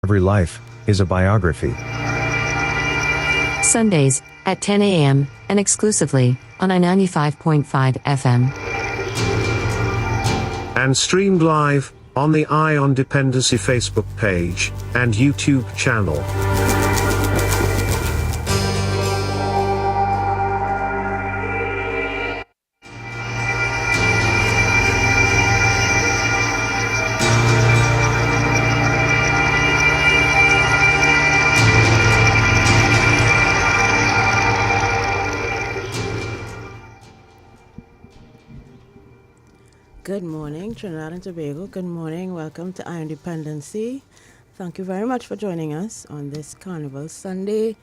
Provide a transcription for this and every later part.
Every life is a biography. Sundays at 10 a.m. and exclusively on 95.5 FM. And streamed live on the Eye on Dependency Facebook page and YouTube channel. Good morning, Trinidad and Tobago. Good morning. Welcome to Iron Dependency. Thank you very much for joining us on this Carnival Sunday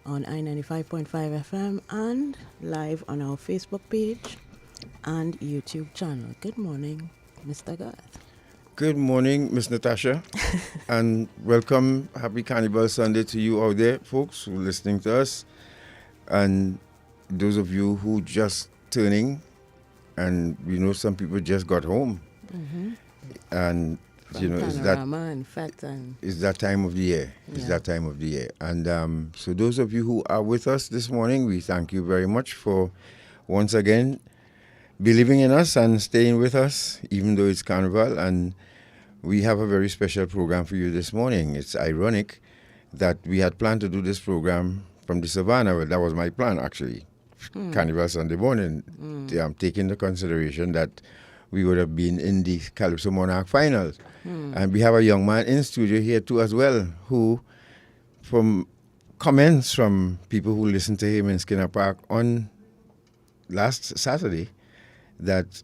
on I-95.5 FM and live on our Facebook page and YouTube channel. Good morning, Mr. Garth. Good morning, Miss Natasha, and welcome. Happy Carnival Sunday to you out there, folks, who are listening to us, and those of you who just turning. And we know some people just got home, and it's that time of the year. It's that time of the year, and so those of you who are with us this morning, we thank you very much for once again believing in us and staying with us, even though it's Carnival. And we have a very special program for you this morning. It's ironic that we had planned to do this program from the Savannah. Well, that was my plan actually. Carnival Sunday morning, taking into consideration that we would have been in the Calypso Monarch finals. And we have a young man in studio here too as well, who, from comments from people who listened to him in Skinner Park on last Saturday, that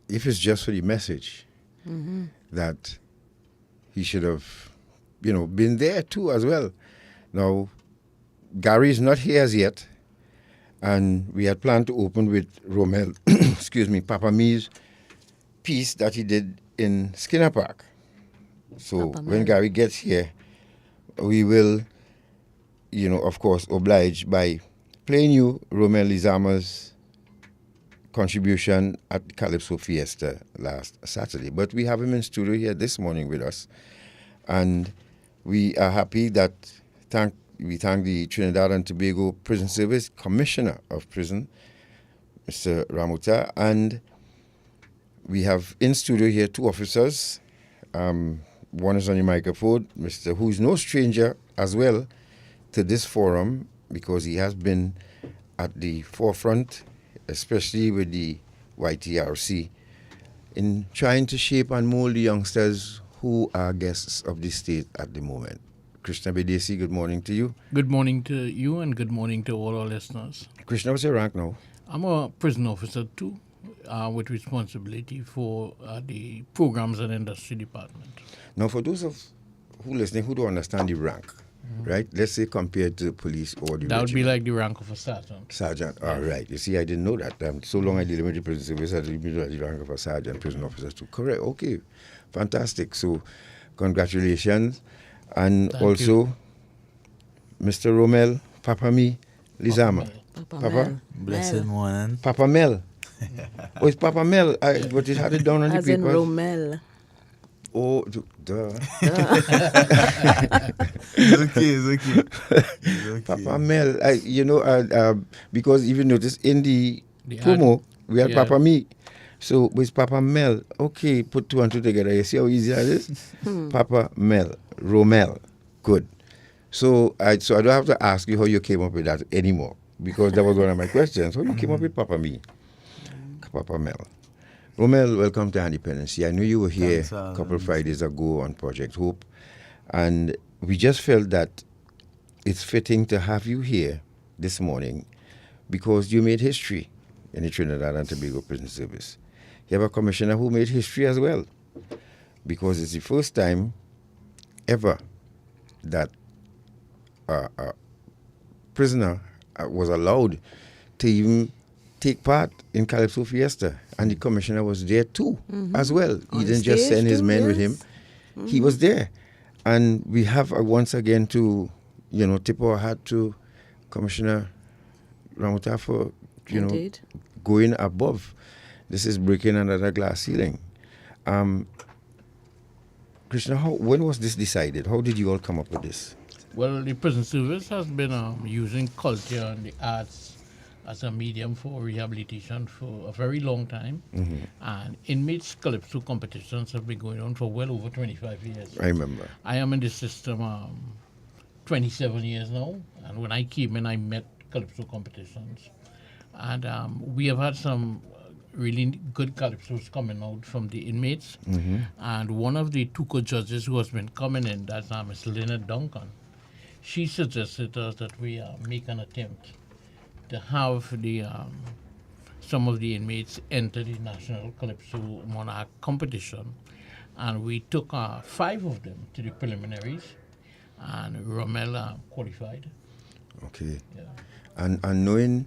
if it's just for the message, that he should have, been there too as well. Now, Gary is not here as yet. And we had planned to open with Romel, Papa Mel's piece that he did in Skinner Park. So when Gary gets here, we will, of course, oblige by playing you Romel Lezama's contribution at Calypso Fiesta last Saturday. But we have him in studio here this morning with us. And we are happy that, we thank the Trinidad and Tobago Prison Service Commissioner of Prison, Mr. Ramuta, and we have in studio here two officers. One is on the microphone, Mr. who is no stranger as well to this forum because he has been at the forefront, especially with the YTRC, in trying to shape and mold the youngsters who are guests of the state at the moment. Krishna Bedesie, good morning to you. Good morning to you and good morning to all our listeners. Krishna, what's your rank now? I'm a prison officer too, with responsibility for the programs and industry department. Now, for those who listening who don't understand the rank, right? Let's say compared to the police or the That would be regiment. like the rank of a sergeant. Sergeant, all right. You see, I didn't know that. So long I did with the prison service, I didn't know the rank of a sergeant, prison officer too. Correct, okay. Fantastic. So, congratulations. And Thank also, you. Mr. Romel Papa Mel Lezama. Papa? Blessed morning. Papa Mel. Oh, it's Papa Mel. But it had it down on the As in paper. Romel. Oh, duh. It's okay. Papa Mel. Because even notice in the promo, we had Papa Me. So with Papa Mel, okay, put two and two together. You see how easy that is? Papa Mel, Romel, good. So I don't have to ask you how you came up with that anymore because that was one of my questions. How you came up with Papa Me, Papa Mel. Romel, welcome to Dependency. I know you were here a couple of Fridays ago on Project Hope, and we just felt that it's fitting to have you here this morning because you made history in the Trinidad and Tobago Prison Service. You have a commissioner who made history as well because it's the first time ever that a prisoner was allowed to even take part in Calypso Fiesta, and the commissioner was there too as well. He didn't just send his men with him. He was there. And we have once again to, tip our hat to Commissioner Ramuta for, going above. This is breaking another glass ceiling. Krishna, when was this decided? How did you all come up with this? Well, the prison service has been using culture and the arts as a medium for rehabilitation for a very long time. And inmates Calypso competitions have been going on for well over 25 years. I remember. I am in the system 27 years now, and when I came in, I met Calypso competitions. And we have had some really good Calypsos coming out from the inmates. And one of the two co-judges who has been coming in, that's Miss Lynette Duncan, she suggested us that we make an attempt to have the some of the inmates enter the National Calypso Monarch competition. And we took 5 of them to the preliminaries, and Romel qualified. Okay. Yeah. And knowing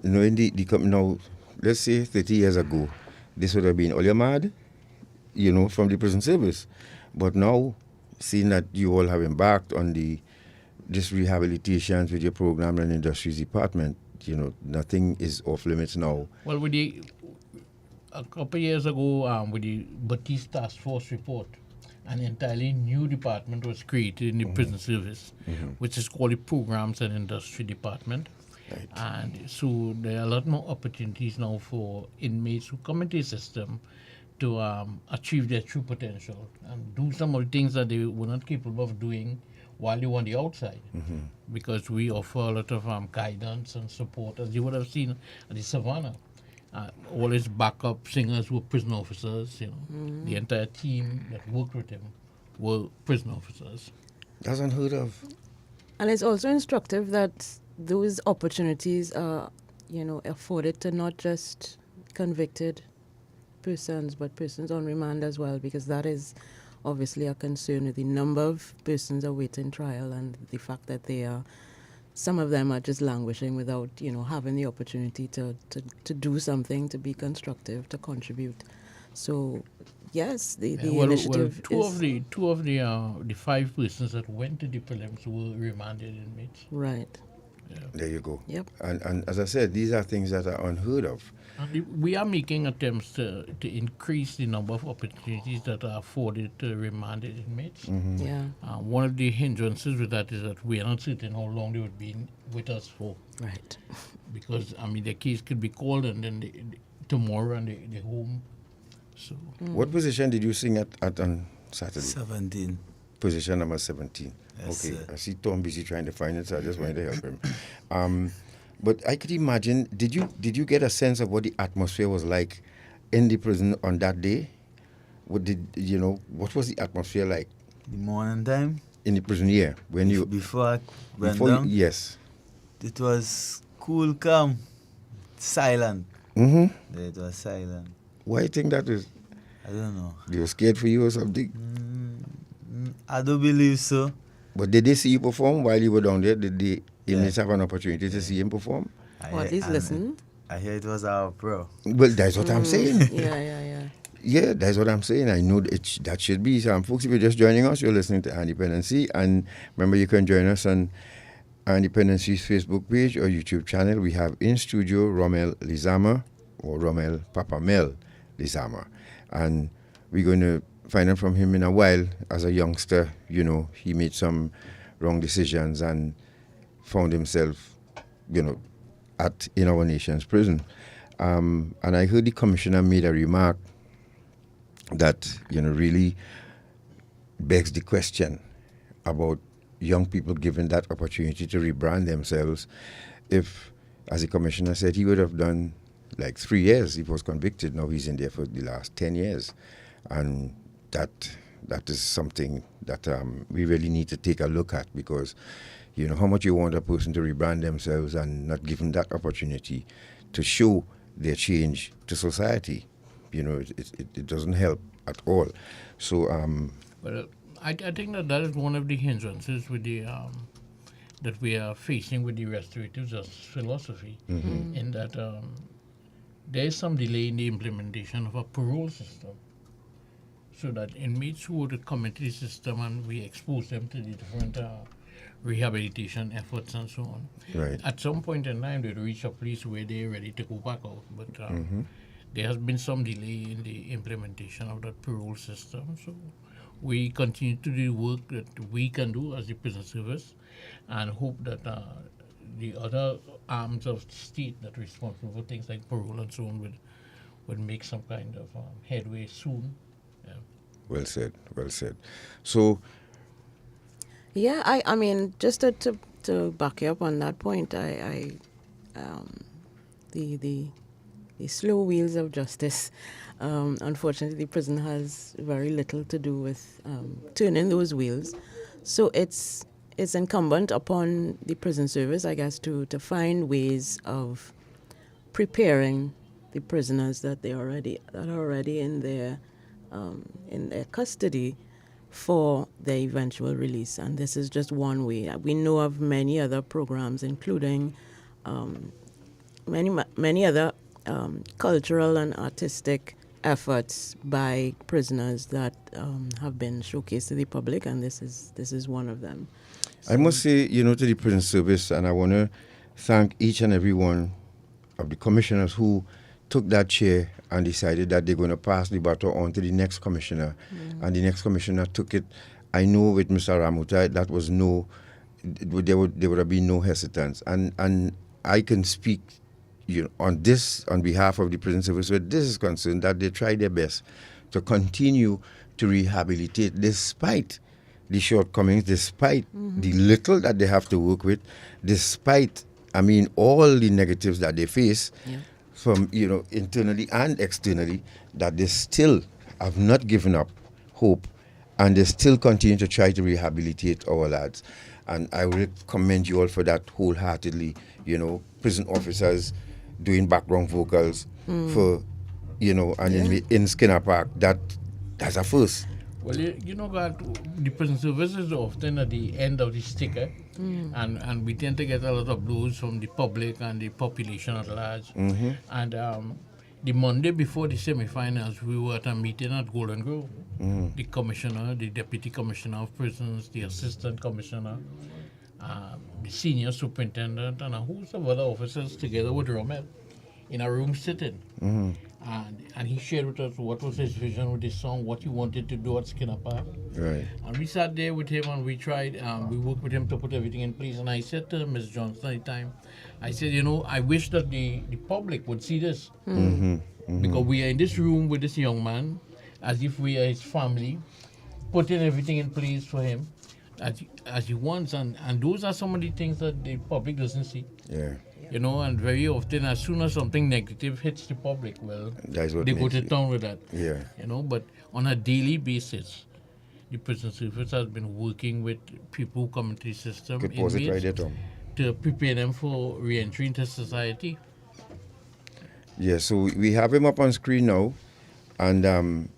the now, let's say 30 years ago, this would have been all your mad, from the prison service. But now, seeing that you all have embarked on this rehabilitation with your program and industries department, nothing is off limits now. Well, with a couple of years ago, with the Batiste Task Force report, an entirely new department was created in the prison service, which is called the Programs and Industry Department. Right. And so there are a lot more opportunities now for inmates who come into the system to achieve their true potential and do some of the things that they were not capable of doing while they were on the outside. Because we offer a lot of guidance and support, as you would have seen at the Savannah. All his backup singers were prison officers, The entire team that worked with him were prison officers. That's unheard of. And it's also instructive that those opportunities are, afforded to not just convicted persons, but persons on remand as well, because that is obviously a concern with the number of persons awaiting trial and the fact that some of them are just languishing without, having the opportunity to do something, to be constructive, to contribute. So, yes, the initiative two of the 5 persons that went to the prelims were remanded inmates. Right. Yeah. There you go. Yep. And as I said, these are things that are unheard of. And we are making attempts to increase the number of opportunities that are afforded to remanded inmates. Yeah. One of the hindrances with that is that we are not certain how long they would be with us for. Right. Because, the case could be called and then tomorrow and they're home. So. What position did you sing at on Saturday? 17. Position number 17. Yes, Okay. sir. I see Tom busy trying to find it, so I just wanted to help him. But I could imagine, did you get a sense of what the atmosphere was like in the prison on that day? What was the atmosphere like The morning time, in the prison? Yeah, when you before I went down, yes. it was cool, calm, silent. Mm-hmm. Yeah, it was silent. Why do you think that is? I don't know. They were scared for you or something? I don't believe so. But did they see you perform while you were down there? Did the inmates have an opportunity to see him perform? Or at least listen. I hear it was our pro. Well, that's what I'm saying. Yeah. Yeah, that's what I'm saying. I know that should be. So, folks, if you're just joining us, you're listening to Dependency. And remember, you can join us on Dependency's Facebook page or YouTube channel. We have in studio Romel Lezama, or Romel Papa Mel Lezama. And we're going to find out from him in a while. As a youngster, he made some wrong decisions and found himself, in our nation's prison. And I heard the commissioner made a remark that, really begs the question about young people given that opportunity to rebrand themselves. If, as the commissioner said, he would have done like 3 years if he was convicted. Now he's in there for the last 10 years. And that is something that we really need to take a look at, because how much you want a person to rebrand themselves and not give them that opportunity to show their change to society. It doesn't help at all. So Well, I think that is one of the hindrances with the that we are facing with the restorative justice philosophy, in that there is some delay in the implementation of a parole system, so that inmates who would come into the system and we expose them to the different rehabilitation efforts and so on. Right. At some point in time, they'd reach a place where they're ready to go back out, but there has been some delay in the implementation of that parole system. So we continue to do the work that we can do as the prison service, and hope that the other arms of the state that are responsible for things like parole and so on would make some kind of headway soon. Yeah. Well said, well said. So, Yeah, I mean, just to back you up on that point, the slow wheels of justice, unfortunately, the prison has very little to do with turning those wheels. So it's incumbent upon the prison service, I guess, to find ways of preparing the prisoners that are already in their custody for their eventual release. And this is just one way. We know of many other programs, including many other cultural and artistic efforts by prisoners that have been showcased to the public, and this is one of them. I must say, to the prison service, and I want to thank each and every one of the commissioners who took that chair and decided that they're going to pass the baton on to the next commissioner. And the next commissioner took it. I know with Mr. Ramuta, that was there would have been no hesitance. And I can speak on behalf of the prison service where this is concerned, that they try their best to continue to rehabilitate despite the shortcomings, despite the little that they have to work with, despite, all the negatives that they face. Yeah. From internally and externally, that they still have not given up hope, and they still continue to try to rehabilitate our lads. And I would commend you all for that wholeheartedly. Prison officers doing background vocals for in Skinner Park. That's a first. Well, God, the prison service is often at the end of the sticker, and we tend to get a lot of blows from the public and the population at large. And the Monday before the semifinals, we were at a meeting at Golden Grove. The commissioner, the deputy commissioner of prisons, the assistant commissioner, the senior superintendent, and a host of other officers together with Romel in a room sitting. And he shared with us what was his vision with this song, what he wanted to do at Skinner Park. Right. And we sat there with him and we tried, we worked with him to put everything in place. And I said to Ms. Johnson at the time, I said, I wish that the public would see this. Because we are in this room with this young man, as if we are his family, putting everything in place for him as he wants. And those are some of the things that the public doesn't see. Yeah. And very often, as soon as something negative hits the public, they go to town with that. Yeah. But on a daily basis, the prison service has been working with people who come into the system, Could pause it right there, Tom. to prepare them for re-entry into society. Yeah, so we have him up on screen now, and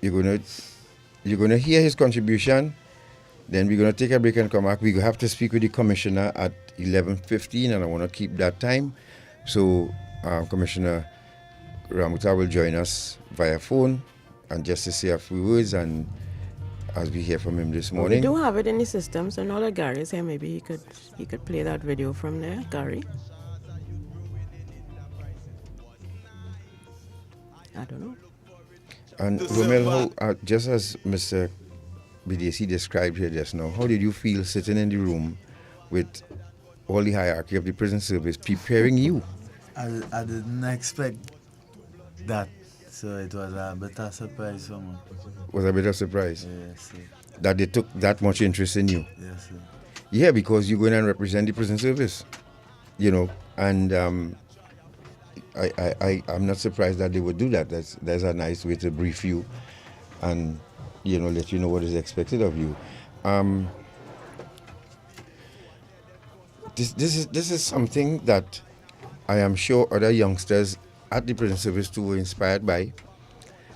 you're gonna hear his contribution. Then we're going to take a break and come back. We have to speak with the commissioner at 11:15, and I want to keep that time. So Commissioner Ramuta will join us via phone, and just to say a few words, and as we hear from him this morning. We do have it in the system, so now that Gary is here, maybe he could play that video from there. Gary? I don't know. And Romel, just as Mr. Bedesie described here just now, how did you feel sitting in the room with all the hierarchy of the prison service preparing you? I didn't expect that, so it was a better surprise for me. Was a bit of surprise Yes, sir. that they took that much interest in you. Yes, sir. Yeah, because you go in and represent the prison service, and I'm not surprised that they would do that. That's a nice way to brief you and let you know what is expected of you. This is something that I am sure other youngsters at the prison service too were inspired by.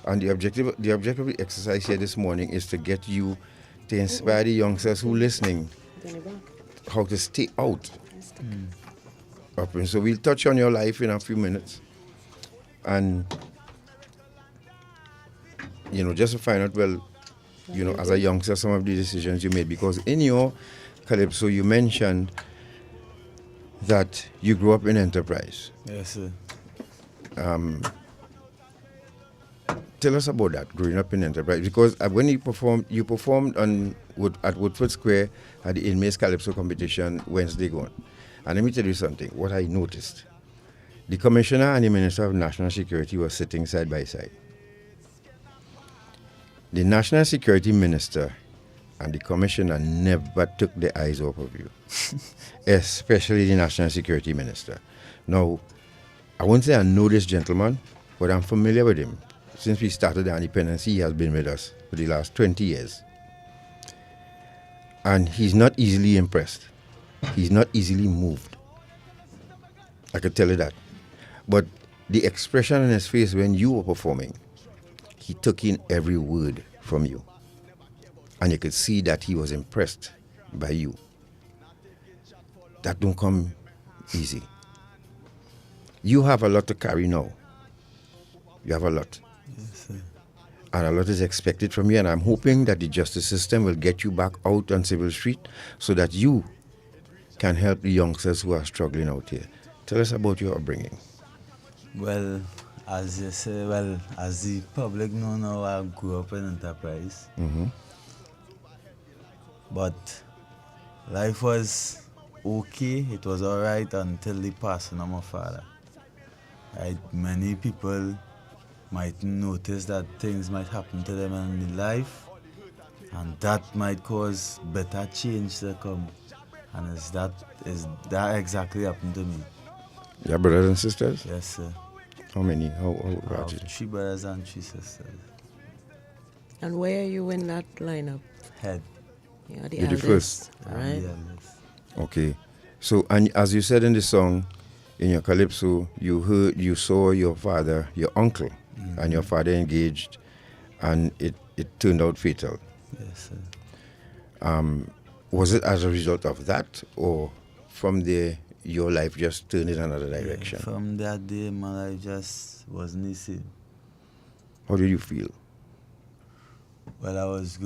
And the objective of the exercise here this morning is to get you to inspire the youngsters who are listening how to stay out. So we'll touch on your life in a few minutes. And just to find out, as a youngster, some of the decisions you made, because in your Calypso, you mentioned that you grew up in Enterprise. Yes, sir. tell us about that, growing up in Enterprise. Because when you performed at Woodford Square at the Inmates Calypso competition Wednesday gone. And let me tell you something, what I noticed. The Commissioner and the Minister of National Security were sitting side by side. The National Security Minister and the Commissioner never took their eyes off of you, especially the National Security Minister. Now, I won't say I know this gentleman, but I'm familiar with him. Since we started the Dependency, he has been with us for the last 20 years. And he's not easily impressed. He's not easily moved. I could tell you that. But the expression on his face when you were performing, he took in every word from you. And you could see that he was impressed by you. That don't come easy. You have a lot to carry now. You have a lot. Yes, sir. And a lot is expected from you, and I'm hoping that the justice system will get you back out on Civil Street so that you can help the youngsters who are struggling out here. Tell us about your upbringing. Well, as you say, as the public know now, I grew up in Enterprise. Mm-hmm. But life was okay, it was alright until the passing of my father. Right? Many people might notice that things might happen to them in life, and that might cause better change to come. And is that exactly happened to me? Your brothers and sisters? Yes, sir. How many? How I about have you? 3 brothers and 3 sisters. And where are you in that lineup? Head. You're the You're the eldest, first. I'm right? the eldest. Okay. So, and as you said in the song, in your calypso, you saw your father, your uncle, and your father engaged, and it turned out fatal. Yes, sir. Was it as a result of that, or from there your life just turned in another direction? From that day, my life just wasn't the same. How did you feel? Well, I was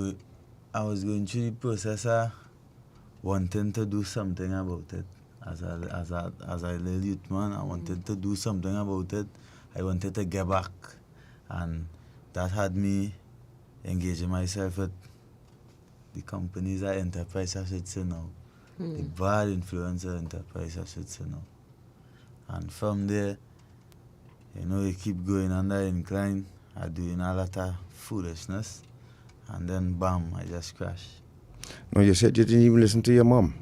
going through the process of wanting to do something about it. As a little youth man, I wanted to do something about it. I wanted to get back, and that had me engaging myself with the companies at Enterprise, I should say now. The bad influence of Enterprise, I should say now. And from there, you keep going on the incline, doing a lot of foolishness, and then bam, I just crashed. No, you said you didn't even listen to your mom.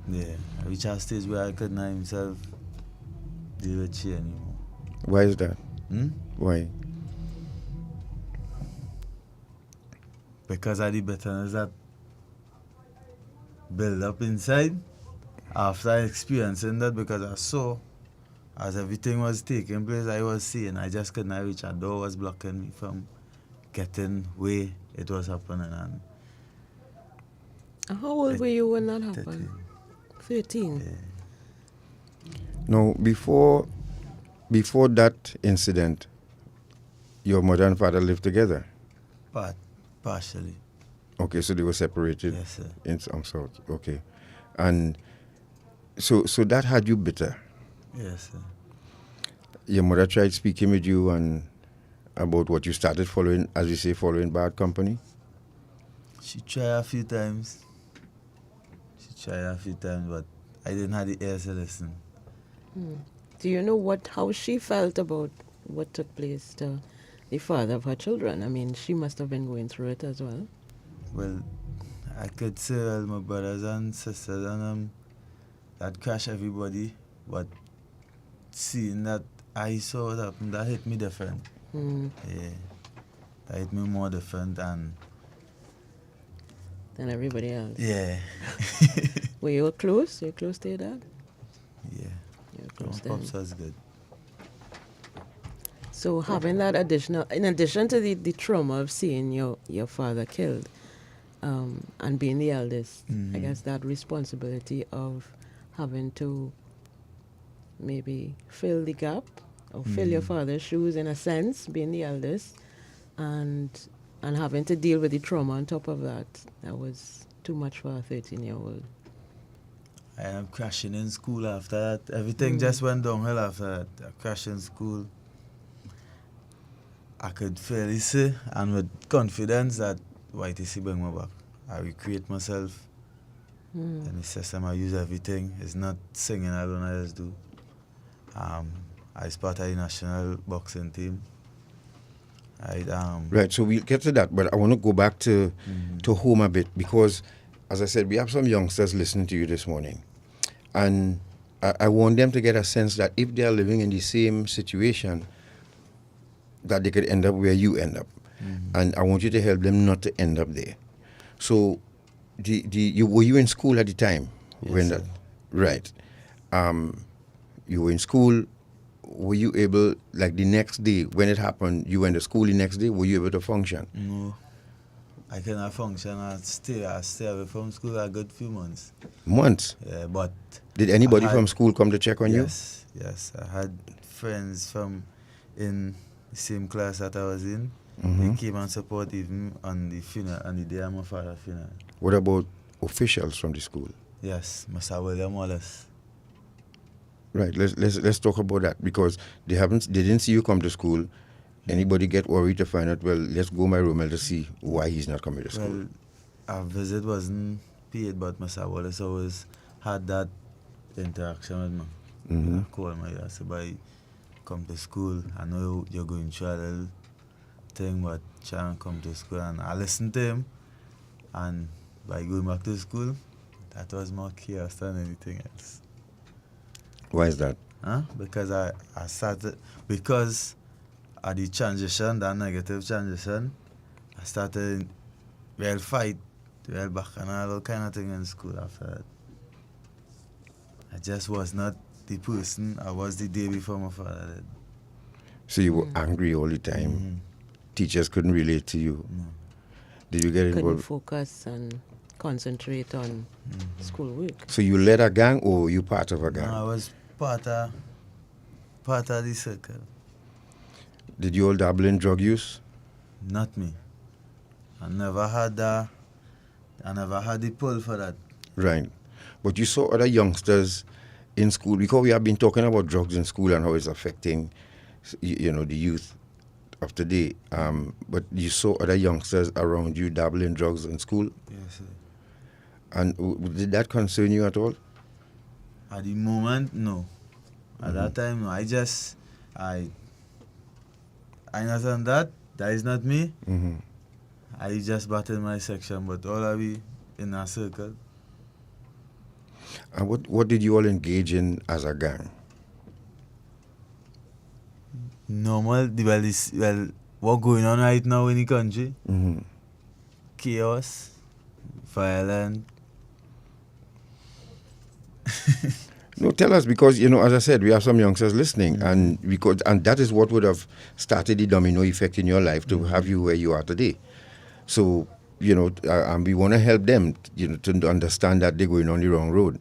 Yeah, I reached a stage where I could not himself deal with she anymore. Why is that? Why? Because of the bitterness that built up inside after experiencing that, because I saw as everything was taking place, I was seeing, I just could not reach. A door was blocking me from getting where it was happening. And How old were you when that happened? 13. Yeah. No, before that incident, your mother and father lived together. But partially. Okay, so they were separated. Yes, sir. In some sort. Okay, and so that had you bitter. Yes, sir. Your mother tried speaking with you and about what you started following, as you say, following bad company. She tried a few times. But I didn't have the ears to listen. Do you know how she felt about what took place to the father of her children? I mean, she must have been going through it as well. Well, I could say, well, my brothers and sisters and that crashed everybody, but seeing that I saw what happened, that hit me different. Yeah, that hit me more different than everybody else. Yeah. Were you close? You close to your dad? Yeah. You were close to My him. pops was good. So having that in addition to the trauma of seeing your father killed, and being the eldest, I guess that responsibility of having to maybe fill the gap or fill your father's shoes in a sense, being the eldest, and having to deal with the trauma on top of that was too much for a 13-year-old. I am crashing in school after that. Everything just went downhill after that. I crashed in school. I could fairly say, and with confidence, that YTC bring me back. I recreate myself in the system. I use everything. It's not singing alone I just do. I part of the national boxing team. Right, so we'll get to that, but I want to go back to home a bit because, as I said, we have some youngsters listening to you this morning. And I want them to get a sense that if they are living in the same situation, that they could end up where you end up. And I want you to help them not to end up there. So, were you in school at the time? Yes, when sir. that, right. You were in school. Were you able, like the next day, when it happened, you went to school the next day, were you able to function? No, I cannot function. I stay away from school a good few months. Months? Yeah, but... Did anybody from school come to check on you? Yes. I had friends from in the same class that I was in. Mhm. They came and supported even on the funeral, on the day of my father's funeral. What about officials from the school? Yes, Mr. William Wallace. Right. Let's talk about that because they didn't see you come to school. Anybody get worried to find out? Well, let's go my Romel to see why he's not coming to school. Well, our visit wasn't paid, but Mr. Wallace always had that interaction with me. Mhm. I call me, I say, "Boy, come to school. I know you're going through a little thing, but try and come to school." And I listened to him, and by going back to school, that was more chaos than anything else. Why is that? Because I started, because of the transition, that negative transition, I started real fight, real bacchanal, all kind of thing in school after that. I just was not the person I was the day before my father did. So you were angry all the time. Teachers couldn't relate to you. No. Did you get Couldn't involved? focus and concentrate on schoolwork. So you led a gang or you part of a gang? No, I was part of the circle. Did you all dabble in drug use? Not me. I never had the pull for that. Right. But you saw other youngsters in school, because we have been talking about drugs in school and how it's affecting, the youth of today. But you saw other youngsters around you dabble in drugs in school? Yes, sir. And did that concern you at all? At the moment, no. At that time, no. I not on that. That is not me. Mm-hmm. I just battle my section, but all of we in a circle. And what did you all engage in as a gang? Normal, what going on right now in the country? Mm-hmm. Chaos, violence. No, tell us, because, as I said, we have some youngsters listening, and that is what would have started the domino effect in your life to have you where you are today. So, and we want to help them, to understand that they're going on the wrong road.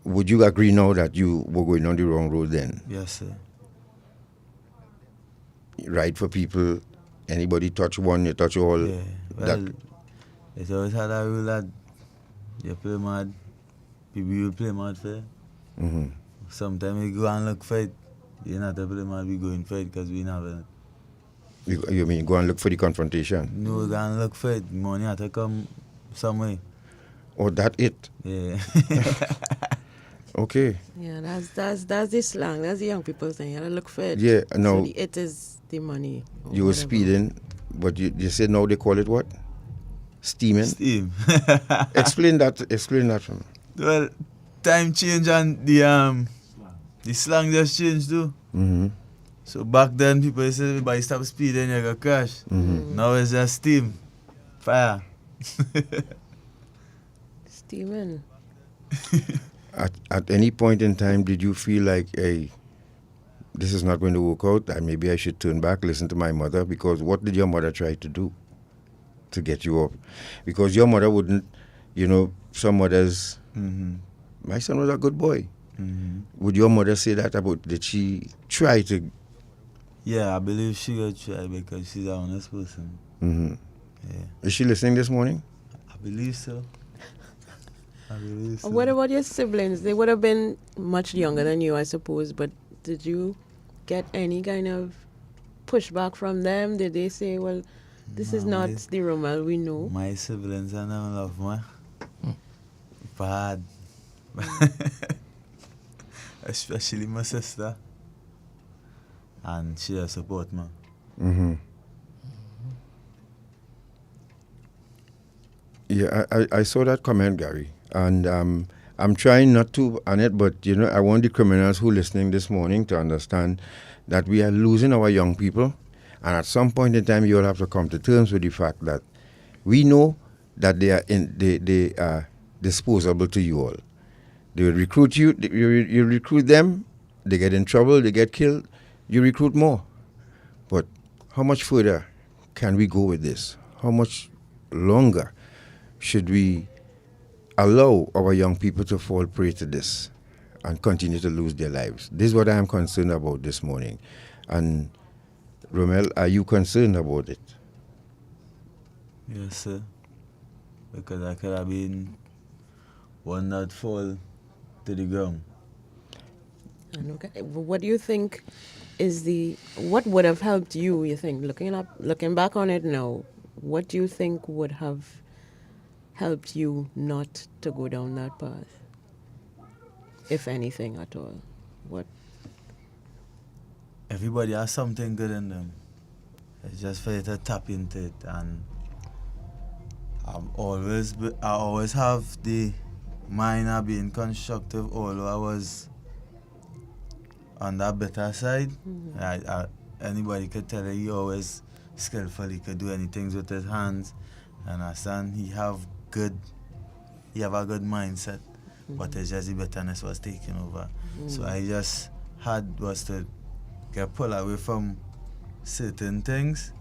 Would you agree now that you were going on the wrong road then? Yes, sir. Right for people, anybody touch one, you touch all. Yeah. Well, it always had a rule that you play mad, people will play mad fair. Mm-hmm. Sometimes we go and look for it. You're not a play mad, we go in for it because we never have it. You mean go and look for the confrontation? No, go and look for it. Money had to come some way. Or that it? Yeah. Okay. Yeah, that's the slang. That's the young people saying. You gotta look for it. Yeah, no. So it is the money. or You were whatever. speeding, but you said now they call it what? Steaming? Steam. Explain that for me. Well, time change and the slang just changed too. Mm-hmm. So back then people said everybody stop speeding, you got crash. Mm-hmm. Now it's just steam, fire. Steaming. At any point in time, did you feel like, hey, this is not going to work out, and maybe I should turn back, listen to my mother? Because what did your mother try to do to get you up? Because your mother wouldn't, some mothers, my son was a good boy. Mm-hmm. Would your mother say that about, did she try to? Yeah, I believe she will try because she's an honest person. Mm-hmm. Yeah, Is she listening this morning? I believe so. What about your siblings? They would have been much younger than you, I suppose, but did you get any kind of pushback from them? Did they say, well, this is not the Romel we know? My siblings and them love me. Bad. Especially my sister. And she does support me. Mm-hmm. Yeah, I saw that comment, Gary, and I'm trying not to on it, but I want the criminals who are listening this morning to understand that we are losing our young people, and at some point in time, you will have to come to terms with the fact that we know that they are disposable to you all. They will recruit you, you recruit them, they get in trouble, they get killed, you recruit more. But how much further can we go with this? How much longer should we allow our young people to fall prey to this and continue to lose their lives? This is what I am concerned about this morning. And Romel, are you concerned about it? Yes, sir. Because I could have been one that fall to the ground. And okay, what do you think what would have helped you think, looking back on it now, what do you think would have helped you not to go down that path, if anything at all? What? Everybody has something good in them. It's just for you to tap into it. And I always have the mind of being constructive, although I was on that better side. Mm-hmm. Anybody could tell you he always skillful, he could do anything with his hands. And I understand he have a good mindset, but it's just the bitterness was taking over. So I just was to get pulled away from certain things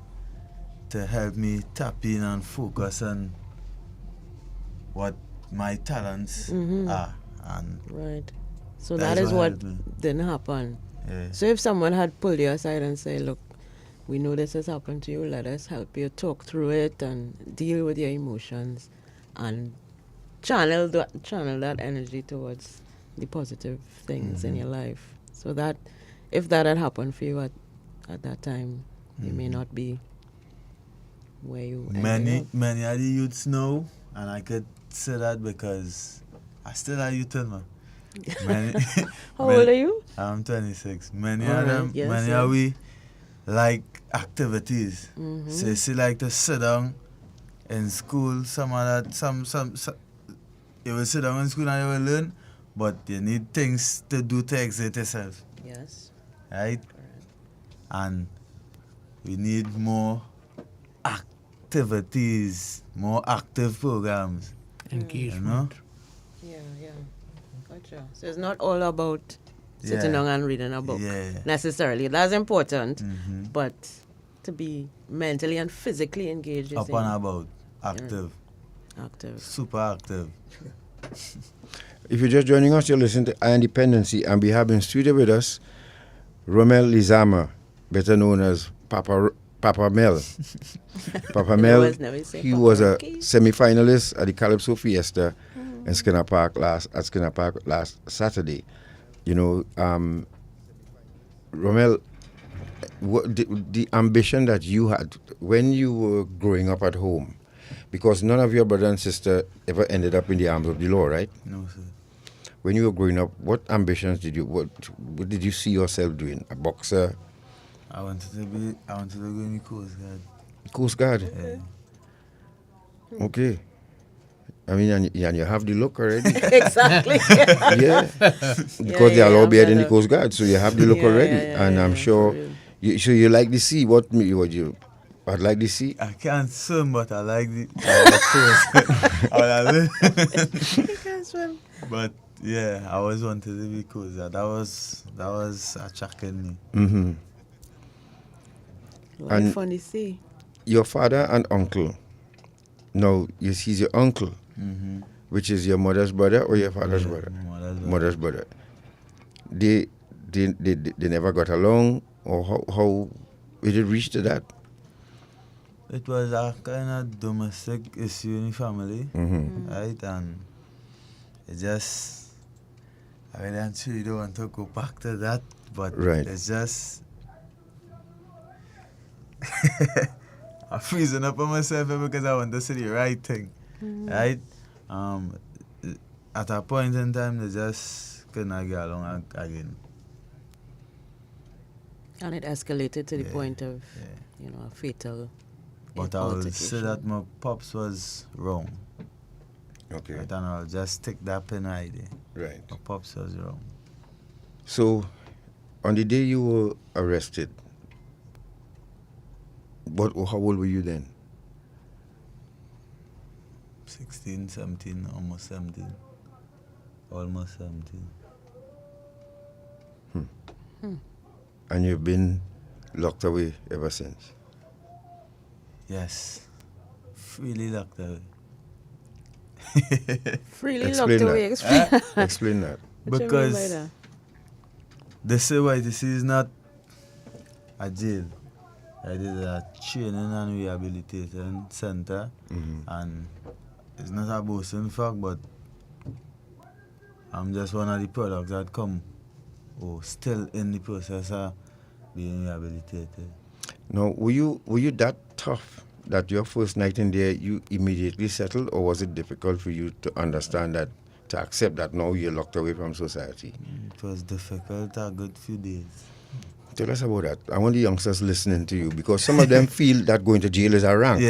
to help me tap in and focus on what my talents are. And right. So that is what didn't happen. Yeah. So if someone had pulled you aside and said, look, we know this has happened to you, let us help you talk through it and deal with your emotions and channel that energy towards the positive things in your life. So that if that had happened for you at that time, you may not be where you many of the youths know, and I could say that because I still are youth, man. How old are you? I'm 26. Many of them, many of we like activities. So you see, like to sit down in school, some you will sit down in school and you will learn, but you need things to do to exert yourself. Yes. Right? And we need more activities, more active programs. Engagement. Yeah. Gotcha. So it's not all about sitting down and reading a book necessarily. That's important, but to be mentally and physically engaged. Up and about. Active. Active. Super active. If you're just joining us, you're listening to Dependency, and we have in studio with us Romel Lezama, better known as Papa Mel. Papa Mel, he was a semi-finalist at the Calypso Fiesta in Skinner Park last Saturday. Romel, what the ambition that you had when you were growing up at home, because none of your brother and sister ever ended up in the arms of the law, right? No, sir. When you were growing up, what ambitions what did you see yourself doing? A boxer? I wanted to go in the Coast Guard. Coast Guard? Yeah. Okay. I mean, and you have the look already. Exactly. Yeah. Because they are all beard in the Coast Guard, so you have the look already. And I'm sure you like the sea. I'd like the sea. I can't swim, but I like the coast. You can't swim. But yeah, I always wanted to be Coast Guard. That was attracting me. Mm-hmm. Life on the sea. Your father and uncle. No, he's your uncle, which is your mother's brother or your father's brother? Mother's brother. They never got along, or how did it reach to that? It was a kind of domestic issue in the family, right? And it just, I really actually don't want to go back to that, but it's just, I'm freezing up on myself because I want to say the right thing, right? At a point in time, they just couldn't get along again. And it escalated to the point of, a fatal But I will say that my pops was wrong. Okay. Right, and I'll just stick that pin right there. Right. My pops was wrong. So, on the day you were arrested, how old were you then? 16, 17, almost 17. Almost 17. And you've been locked away ever since? Yes. Freely locked away. Freely Explain locked away. that. Explain that. What you mean by Because that? they say YTC is not a jail. It is a training and rehabilitation center. And it's not a boasting fact, but I'm just one of the products that come still in the process of being rehabilitated. Now, were you that tough that your first night in there you immediately settled, or was it difficult for you to understand that, to accept that now you're locked away from society? It was difficult a good few days. Tell us about that. I want the youngsters listening to you, because some of them feel that going to jail is a rank.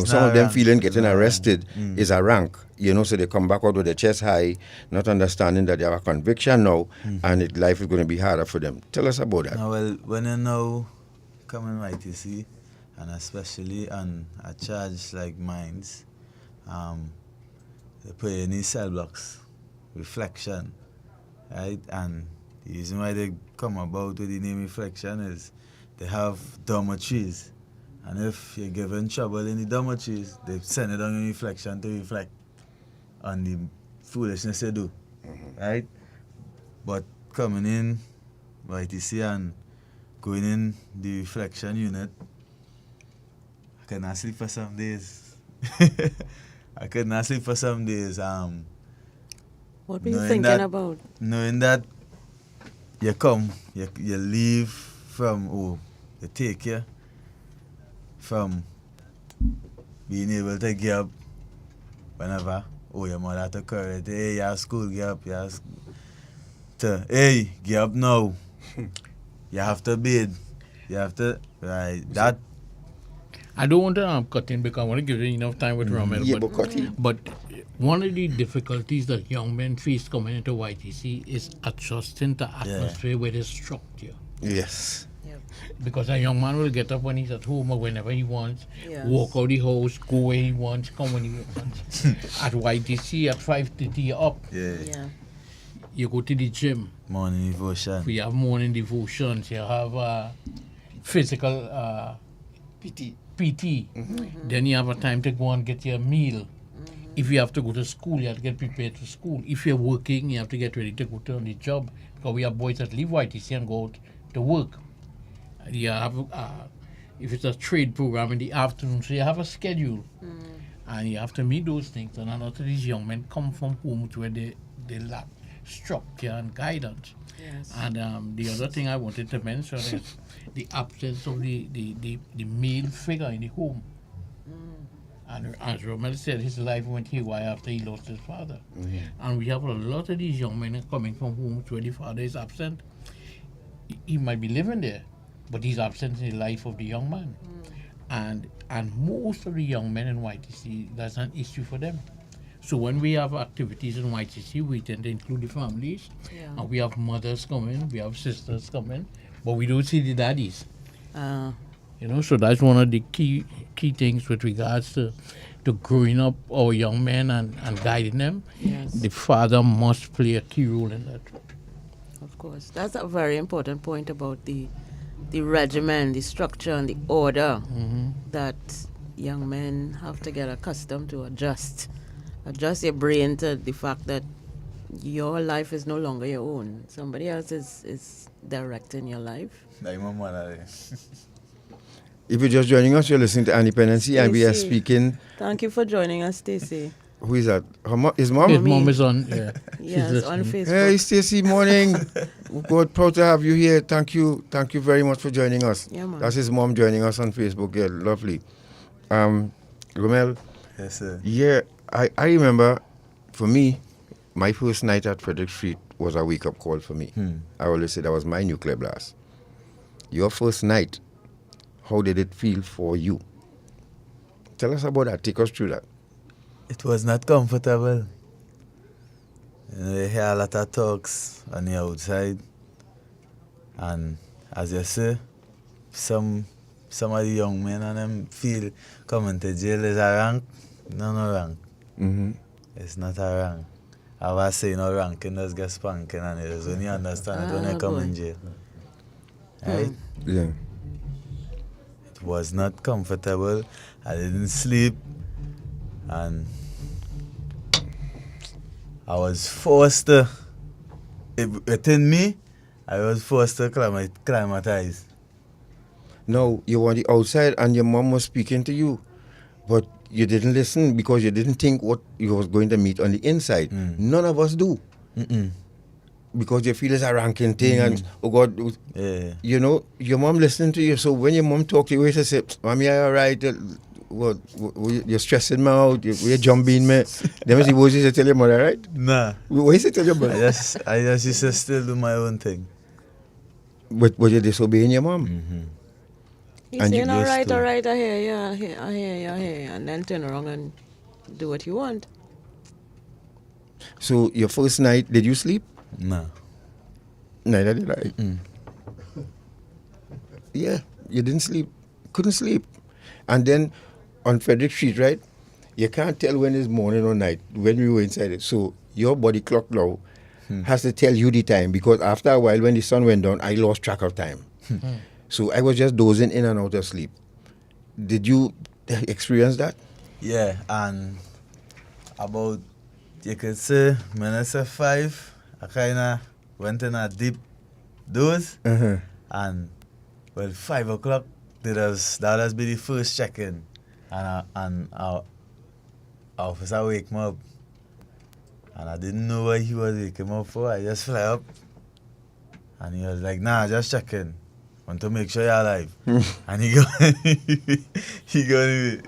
Some of them feeling getting arrested is a rank. So they come back out with their chest high, not understanding that they have a conviction now, and life is going to be harder for them. Tell us about that. Now, well, when you now come in YTC, and especially on a charge like mine, they put you in these cell blocks, reflection, right? And the reason why they come about with the name reflection is they have dormitories. And if you're given trouble in the dormitories, they send it on your reflection to reflect on the foolishness you do, right? But coming in YTC and going in the reflection unit, I could not sleep for some days. What were you knowing thinking about? Knowing that you come, you leave from, they take you from being able to get up whenever, your mother to correct, hey, you have school, get up, hey, get up now. You have to bathe. You have to, right, that. I don't want to cut in because I want to give you enough time with Romel. Yeah, but cut in. But one of the difficulties that young men face coming into YTC is adjusting to atmosphere where there's structure. Yes. Because a young man will get up when he's at home or whenever he wants, Yes. walk out the house, go where he wants, come when he wants. At YTC at 5:30 you're up. Yeah. You go to the gym. Morning devotion. We have morning devotions. You have physical PT. Then you have a time to go and get your meal. If you have to go to school, you have to get prepared for school. If you're working, you have to get ready to go to the job. Because we have boys that leave YTC and go out to work. You have, if it's a trade program in the afternoon, so you have a schedule. And you have to meet those things. And a lot of these young men come from homes where they lack structure and guidance. Yes. And the other thing I wanted to mention is the absence of the male figure in the home. And as Romel said, his life went haywire after he lost his father. And we have a lot of these young men coming from homes where the father is absent. He might be living there, but he's absent in the life of the young man. And most of the young men in YTC, that's an issue for them. So when we have activities in YTC, we tend to include the families. Yeah. And we have mothers coming, we have sisters coming, but we don't see the daddies. So that's one of the key things with regards to growing up our young men and guiding them. Yes. The father must play a key role in that. Of course. That's a very important point about the regimen, the structure and the order that young men have to get accustomed to adjust your brain to the fact that your life is no longer your own. Somebody else is directing your life. Like my mother. If you're just joining us, you're listening to Dependency, and we are Stacey. speaking. Thank you for joining us, Stacey. Who is that? His mom? His mom is on. Yeah, Yes, on Facebook. Hey, Stacey, morning. God, proud to have you here. Thank you very much for joining us. Yeah, man. That's his mom joining us on Facebook. Yeah, lovely. Romel, Yes, sir. yeah, I remember, for me, my first night at Frederick Street was a wake-up call for me. I always say that was my nuclear blast. Your first night, how did it feel for you? Tell us about that. Take us through that. It was not comfortable. You know, you hear a lot of talks on the outside. And as you say, some of the young men and them feel coming to jail is a rank. No rank. Mm-hmm. It's not a rank. I was saying no ranking does get spanking, and it is when you understand it when you come boy. in jail. Right? Yeah. It was not comfortable. I didn't sleep, and I was forced to, within me, I was forced to climatize. No, you were on the outside and your mom was speaking to you, but you didn't listen because you didn't think what you was going to meet on the inside. None of us do. Because you feel it's a ranking thing and, oh God, Yeah. you know, your mom listening to you. So when your mom talk to you, you say, Mommy, are you all right? What, you're stressing me out, you're jumping me. Then see what you say tell your mother, right? Nah. What you say tell your mother? I just used to still do my own thing. But you're disobeying your mom. He's And you saying, all used right, to. all right, I hear you, I hear you, and then turn around and do what you want. So your first night, did you sleep? Nah. Neither did I. Yeah, you didn't sleep. Couldn't sleep. And then on Frederick Street, right? You can't tell when it's morning or night when we were inside it. So your body clock now has to tell you the time because after a while when the sun went down, I lost track of time. So I was just dozing in and out of sleep. Did you experience that? Yeah, and about, you could say, when I say 5, I kind of went in a deep doze. And, well, 5 o'clock, that was be the first check-in. And our officer wake me up. And I didn't know what he was waking me up for. I just fly up. And he was like, nah, just check in. Want to make sure you're alive. And he go anyway.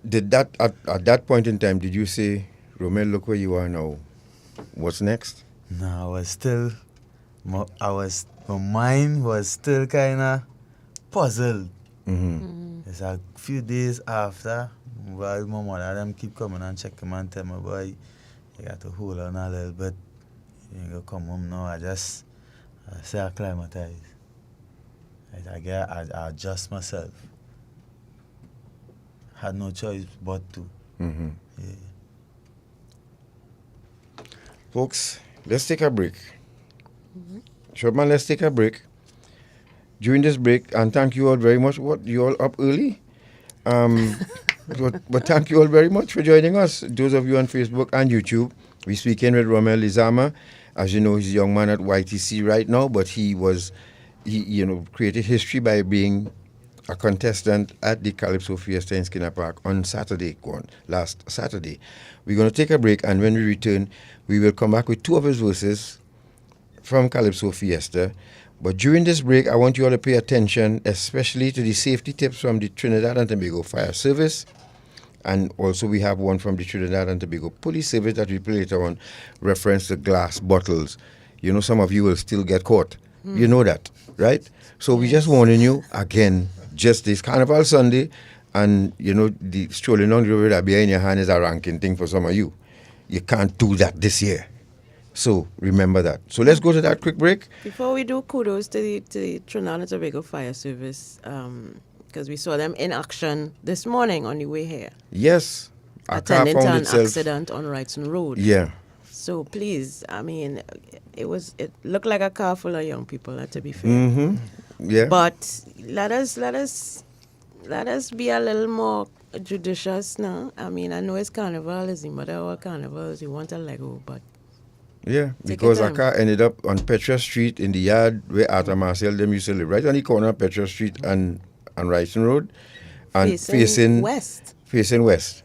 Did that at that point in time, did you say, Romel, look where you are now. What's next? No, I was still, my mind was still kind of puzzled. It's a few days after, while my mother them keep coming and checking and tell me, boy, you got to hold on a little bit. You ain't gonna come home now. I say I acclimatize. I adjust myself. Had no choice but to. Yeah. Folks, let's take a break. Short man, let's take a break. During this break, and thank you all very much. What, you all up early? But thank you all very much for joining us. Those of you on Facebook and YouTube, we speaking with Romel Lezama. As you know, he's a young man at YTC right now, but he created history by being a contestant at the Calypso Fiesta in Skinner Park on last Saturday. We're going to take a break, and when we return, we will come back with 2 of his verses from Calypso Fiesta. But during this break, I want you all to pay attention, especially to the safety tips from the Trinidad and Tobago Fire Service. And also we have one from the Trinidad and Tobago Police Service that we play later on, reference to glass bottles. You know, some of you will still get caught. You know that, right? So we just warning you, again, just this Carnival Sunday, and, you know, the strolling on the road that behind your hand is a ranking thing for some of you. You can't do that this year. So remember that. So let's go to that quick break. Before we do, kudos to the Trinidad and Tobago Fire Service, because we saw them in action this morning on the way here. Yes. A car Attending to found an itself. accident on Wrightson Road. Yeah. So please, I mean, it looked like a car full of young people, to be fair. Yeah. But let us be a little more judicious now. I mean, I know it's carnival, it's the mother of all carnivals. You want a Lego, but Yeah, take because your a time. car ended up on Petra Street in the yard where Arthur Marcel them used to live, right on the corner of Petra Street and Wrightson Road, and facing west. Facing west.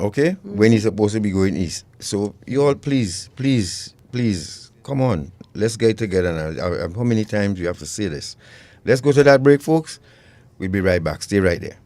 Okay, when he's supposed to be going east. So you all, please Come on, let's get together now. How many times do you have to say this? Let's go to that break, folks. We'll be right back. Stay right there.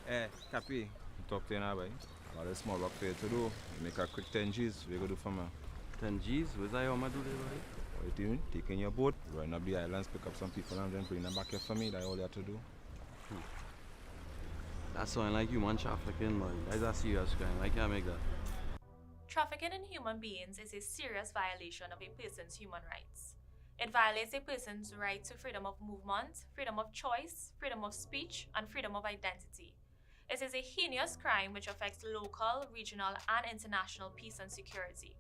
Hey, Cappy, talk to you now, boy. Got a small work for you to do. Make a quick 10 G's. We go do for me. 10 G's? Where's that how I do this, boy? What you doing? Taking your boat, run up the islands, pick up some people and then bring them back here for me. That's all you have to do. That's sounding like human trafficking, boy. That's a serious crime. I can't make that. Trafficking in human beings is a serious violation of a person's human rights. It violates a person's right to freedom of movement, freedom of choice, freedom of speech, and freedom of identity. It is a heinous crime which affects local, regional, and international peace and security.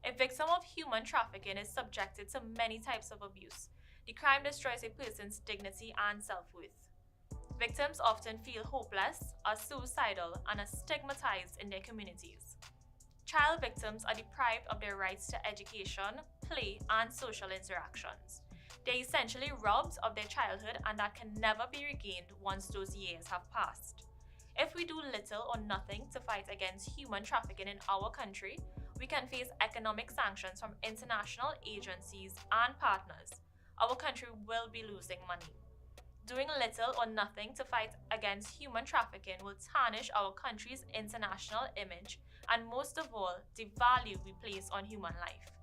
A victim of human trafficking is subjected to many types of abuse. The crime destroys a person's dignity and self-worth. Victims often feel hopeless, are suicidal, and are stigmatized in their communities. Child victims are deprived of their rights to education, play, and social interactions. They are essentially robbed of their childhood, and that can never be regained once those years have passed. If we do little or nothing to fight against human trafficking in our country, we can face economic sanctions from international agencies and partners. Our country will be losing money. Doing little or nothing to fight against human trafficking will tarnish our country's international image and, most of all, the value we place on human life.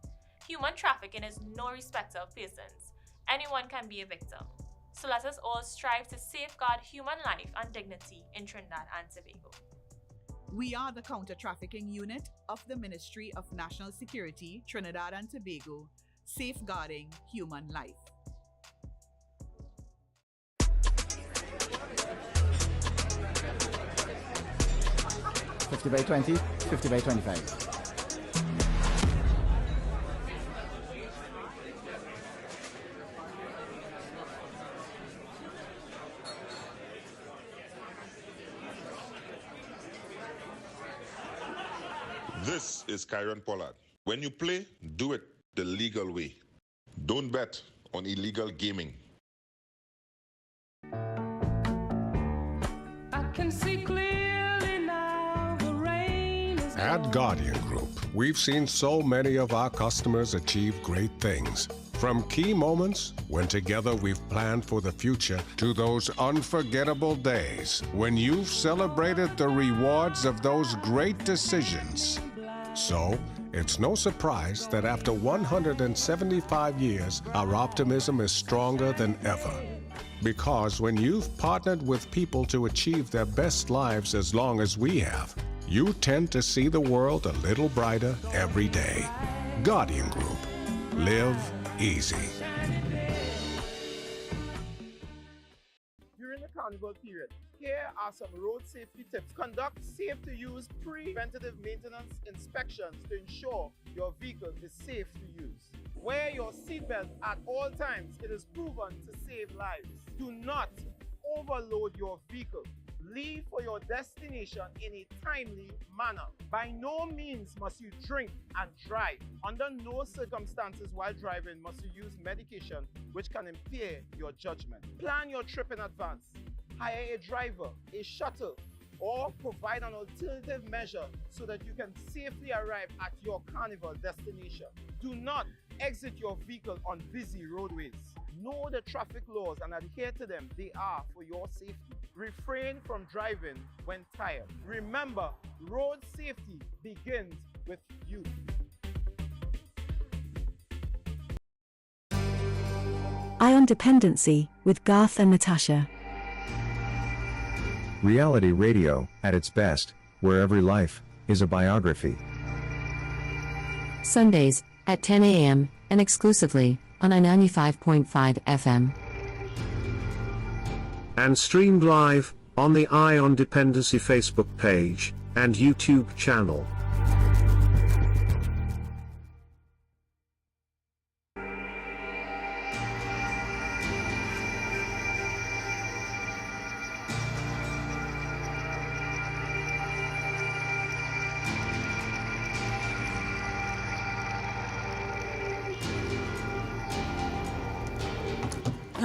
Human trafficking is no respecter of persons. Anyone can be a victim. So let us all strive to safeguard human life and dignity in Trinidad and Tobago. We are the Counter-Trafficking Unit of the Ministry of National Security, Trinidad and Tobago, safeguarding human life. (50/20, 50/25). This is Kyron Pollard. When you play, do it the legal way. Don't bet on illegal gaming. I can see clearly now the rain is At Guardian Group, we've seen so many of our customers achieve great things. From key moments when together we've planned for the future to those unforgettable days when you've celebrated the rewards of those great decisions. So, it's no surprise that after 175 years, our optimism is stronger than ever. Because when you've partnered with people to achieve their best lives as long as we have, you tend to see the world a little brighter every day. Guardian Group. Live easy. During the carnival period, here are some road safety tips. Conduct safe-to-use preventative maintenance inspections to ensure your vehicle is safe to use. Wear your seatbelt at all times. It is proven to save lives. Do not overload your vehicle. Leave for your destination in a timely manner. By no means must you drink and drive. Under no circumstances while driving must you use medication which can impair your judgment. Plan your trip in advance. Hire a driver, a shuttle, or provide an alternative measure so that you can safely arrive at your carnival destination. Do not exit your vehicle on busy roadways. Know the traffic laws and adhere to them. They are for your safety. Refrain from driving when tired. Remember, road safety begins with you. Eye on Dependency with Garth and Natasha. Reality radio, at its best, where every life is a biography. Sundays at 10 a.m. and exclusively on 95.5 FM. And streamed live on the Eye on Dependency Facebook page and YouTube channel.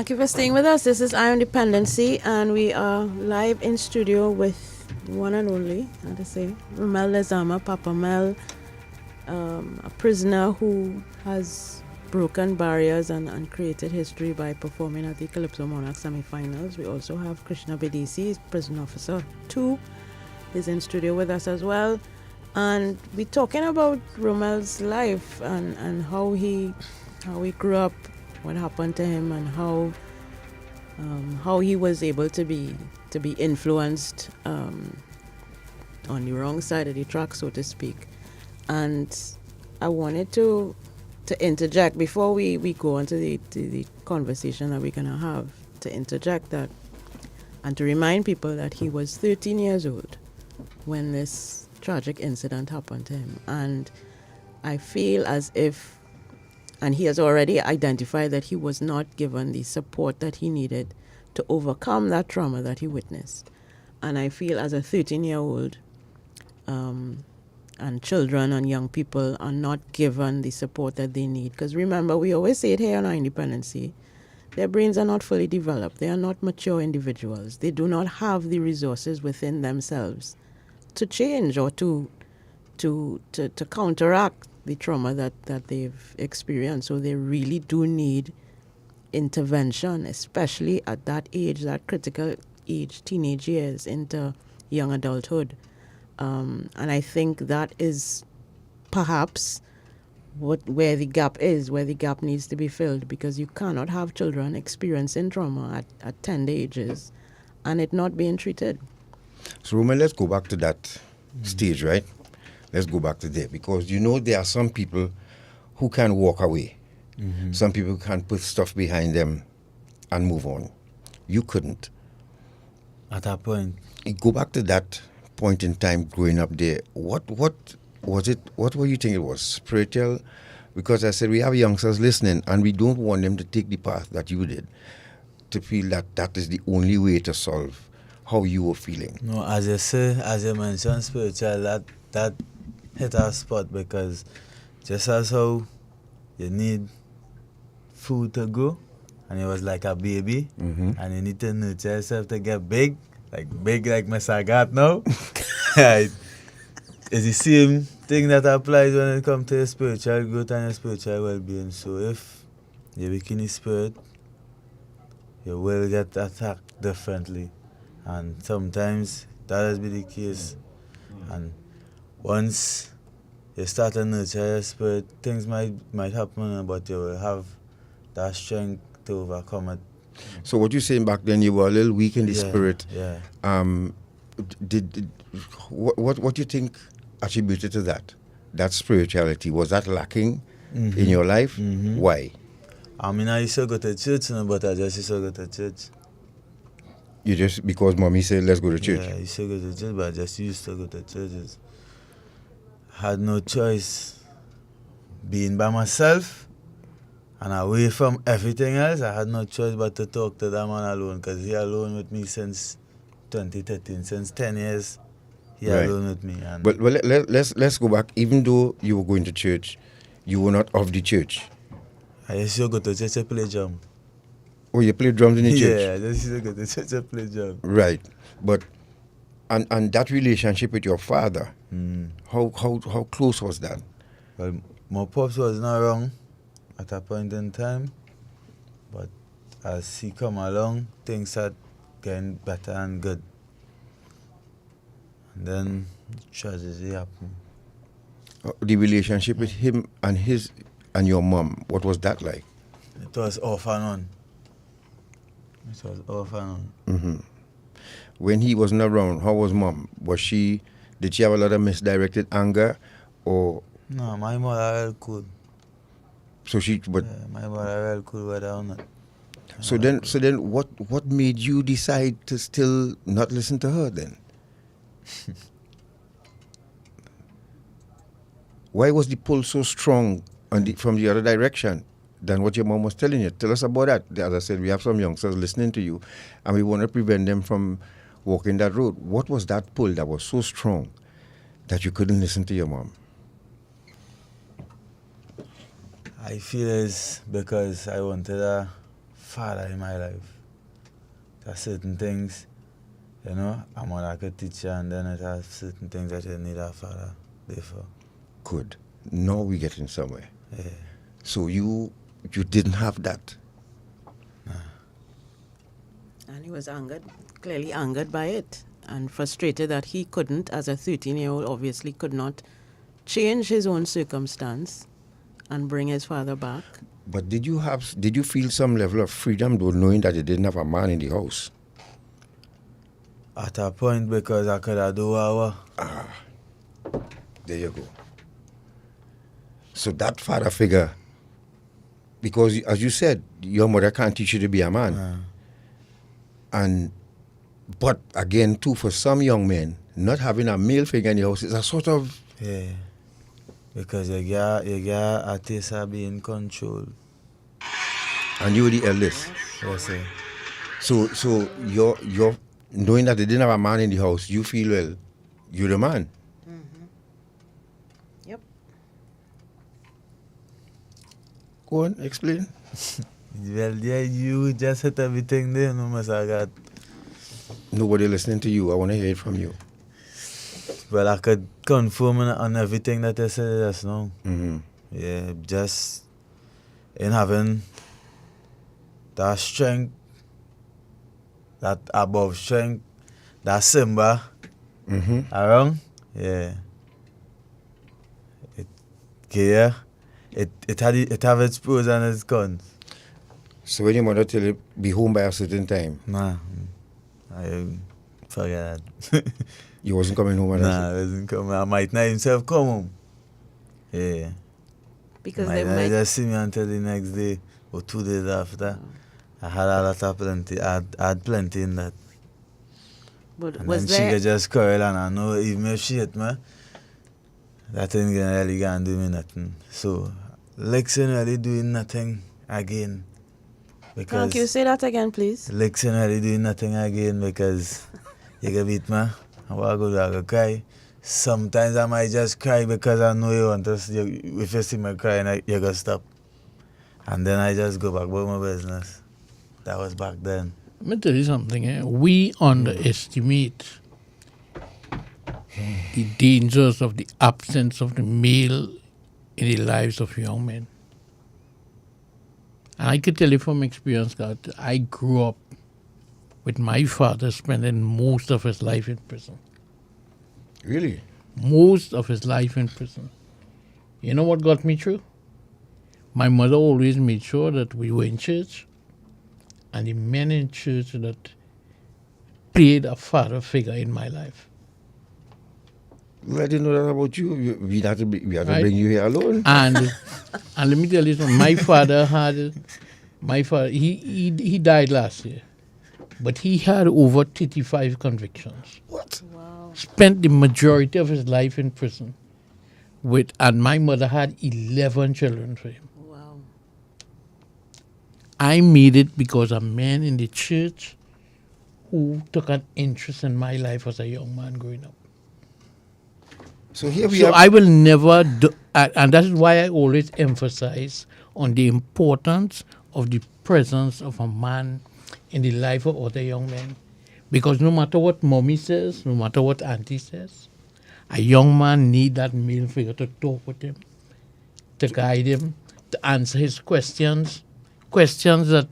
Thank you for staying with us. This is Iron Dependency, and we are live in studio with one and only, how to say, Romel Lezama, Papa Mel, a prisoner who has broken barriers and created history by performing at the Calypso Monarch semifinals. We also have Krishna Bedesie, prison officer 2, is in studio with us as well. And we're talking about Romel's life and how he grew up, what happened to him, and how he was able to be influenced on the wrong side of the track, so to speak. And I wanted to interject before we go on to the conversation that we're gonna have, to interject that and to remind people that he was 13 years old when this tragic incident happened to him. And I feel as if, and he has already identified that he was not given the support that he needed to overcome that trauma that he witnessed. And I feel as a 13-year-old, and children and young people are not given the support that they need. Because remember, we always say it here on our independency, their brains are not fully developed. They are not mature individuals. They do not have the resources within themselves to change or to counteract the trauma that they've experienced. So they really do need intervention, especially at that age, that critical age, teenage years into young adulthood. And I think that is perhaps where the gap is, where the gap needs to be filled, because you cannot have children experiencing trauma at tender ages and it not being treated. So, Romel, let's go back to that stage, right? Let's go back to there, because there are some people who can walk away. Mm-hmm. Some people can put stuff behind them and move on. You couldn't. At that point. Go back to that point in time growing up there. What was it? What were you think it was? Spiritual? Because I said we have youngsters listening and we don't want them to take the path that you did, to feel that is the only way to solve how you were feeling. No, as you mentioned, spiritual, that hit our spot, because just as how you need food to grow, and it was like a baby, mm-hmm. and you need to nurture yourself to get big like Mr. Garth now. Right. It's the same thing that applies when it comes to your spiritual growth and your spiritual well-being. So if you're weak in the spirit, you will get attacked differently. And sometimes that has been the case. And once you start to nurture your spirit, things might happen, but you will have that strength to overcome it. So what you're saying back then, you were a little weak in the spirit. Yeah. What do you think attributed to that? That spirituality, was that lacking in your life? Mm-hmm. Why? I mean, I used to go to church, but I just used to go to church. You just, because mommy said, let's go to church? Yeah, I used to go to church, but I just used to go to churches. Had no choice. Being by myself and away from everything else, I had no choice but to talk to that man alone, because he alone with me since 2013, since 10 years. He alone with me. And but let's go back. Even though you were going to church, you were not of the church. I used to go to church to play drum. Oh, you play drums in the church? Yeah, I just used to go to church to play drum. Right. But and that relationship with your father, how close was that? Well, my pops was not wrong at a point in time, but as he come along, things started getting better and good. And then tragedy happened. The relationship with him and your mom, what was that like? It was off and on. It was off and on. Mm-hmm. When he wasn't around, how was mom? Did she have a lot of misdirected anger, or? No, my mother was cool. So my mother was cool with her or not. So then, what made you decide to still not listen to her then? Why was the pull so strong from the other direction than what your mom was telling you? Tell us about that. As I said, we have some youngsters listening to you, and we want to prevent them from walking that road. What was that pull that was so strong that you couldn't listen to your mom? I feel it's because I wanted a father in my life. There's certain things, you know, I'm like a teacher, and then it has certain things that you need a father there for. Good. Now we're getting somewhere. Yeah. So you didn't have that. And he was angered, clearly angered by it, and frustrated that he couldn't, as a 13-year-old, obviously could not change his own circumstance and bring his father back. But did you feel some level of freedom though, knowing that you didn't have a man in the house? At a point, because I could have do our. There you go. So that father figure, because as you said, your mother can't teach you to be a man. But again, too, for some young men, not having a male figure in the house is a sort of... Yeah. Because you get a taste of being controlled. And you were the eldest? Yes, sir. So you're knowing that they didn't have a man in the house, you feel, well, you're the man. Yep. Go on, explain. Well, yeah, you just hit everything there, no, Mr. God. Nobody listening to you. I want to hear it from you. Well, I could confirm on everything that I said just now. Mm-hmm. Yeah, just in having that strength, that above strength, that Simba around. Yeah. It have its pros and its cons. So when your mother tell you be home by a certain time? Nah, I forget that. You wasn't coming home at that? Nah, I wasn't coming. I might not himself come home. Yeah. Because they might just see me until the next day or 2 days after. I had a lot of plenty. I had plenty in that. But and was then there... she could just quarrel, and I know even if she hit me, that ain't really gonna do me nothing. So, Lex ain't really doing nothing again. Can't you say that again, please? Lex ain't really doing nothing again because you can beat me. I go cry. Sometimes I might just cry because I know you want to see. If you see me crying, you go stop. And then I just go back about my business. That was back then. Let me tell you something. We underestimate the dangers of the absence of the male in the lives of young men. And I could tell you from experience that I grew up with my father spending most of his life in prison. Really? Most of his life in prison. You know what got me through? My mother always made sure that we were in church, and the men in church that played a father figure in my life. Well, I didn't know that about you. We had to bring you here alone. And let me tell you something. My father, he died last year, but he had over 35 convictions. What? Wow. Spent the majority of his life in prison. And my mother had 11 children for him. Wow. I made it because of men in the church who took an interest in my life as a young man growing up. So here we are. I will never do, and that is why I always emphasize on the importance of the presence of a man in the life of other young men. Because no matter what mommy says, no matter what auntie says, a young man needs that male figure to talk with him, to guide him, to answer his questions that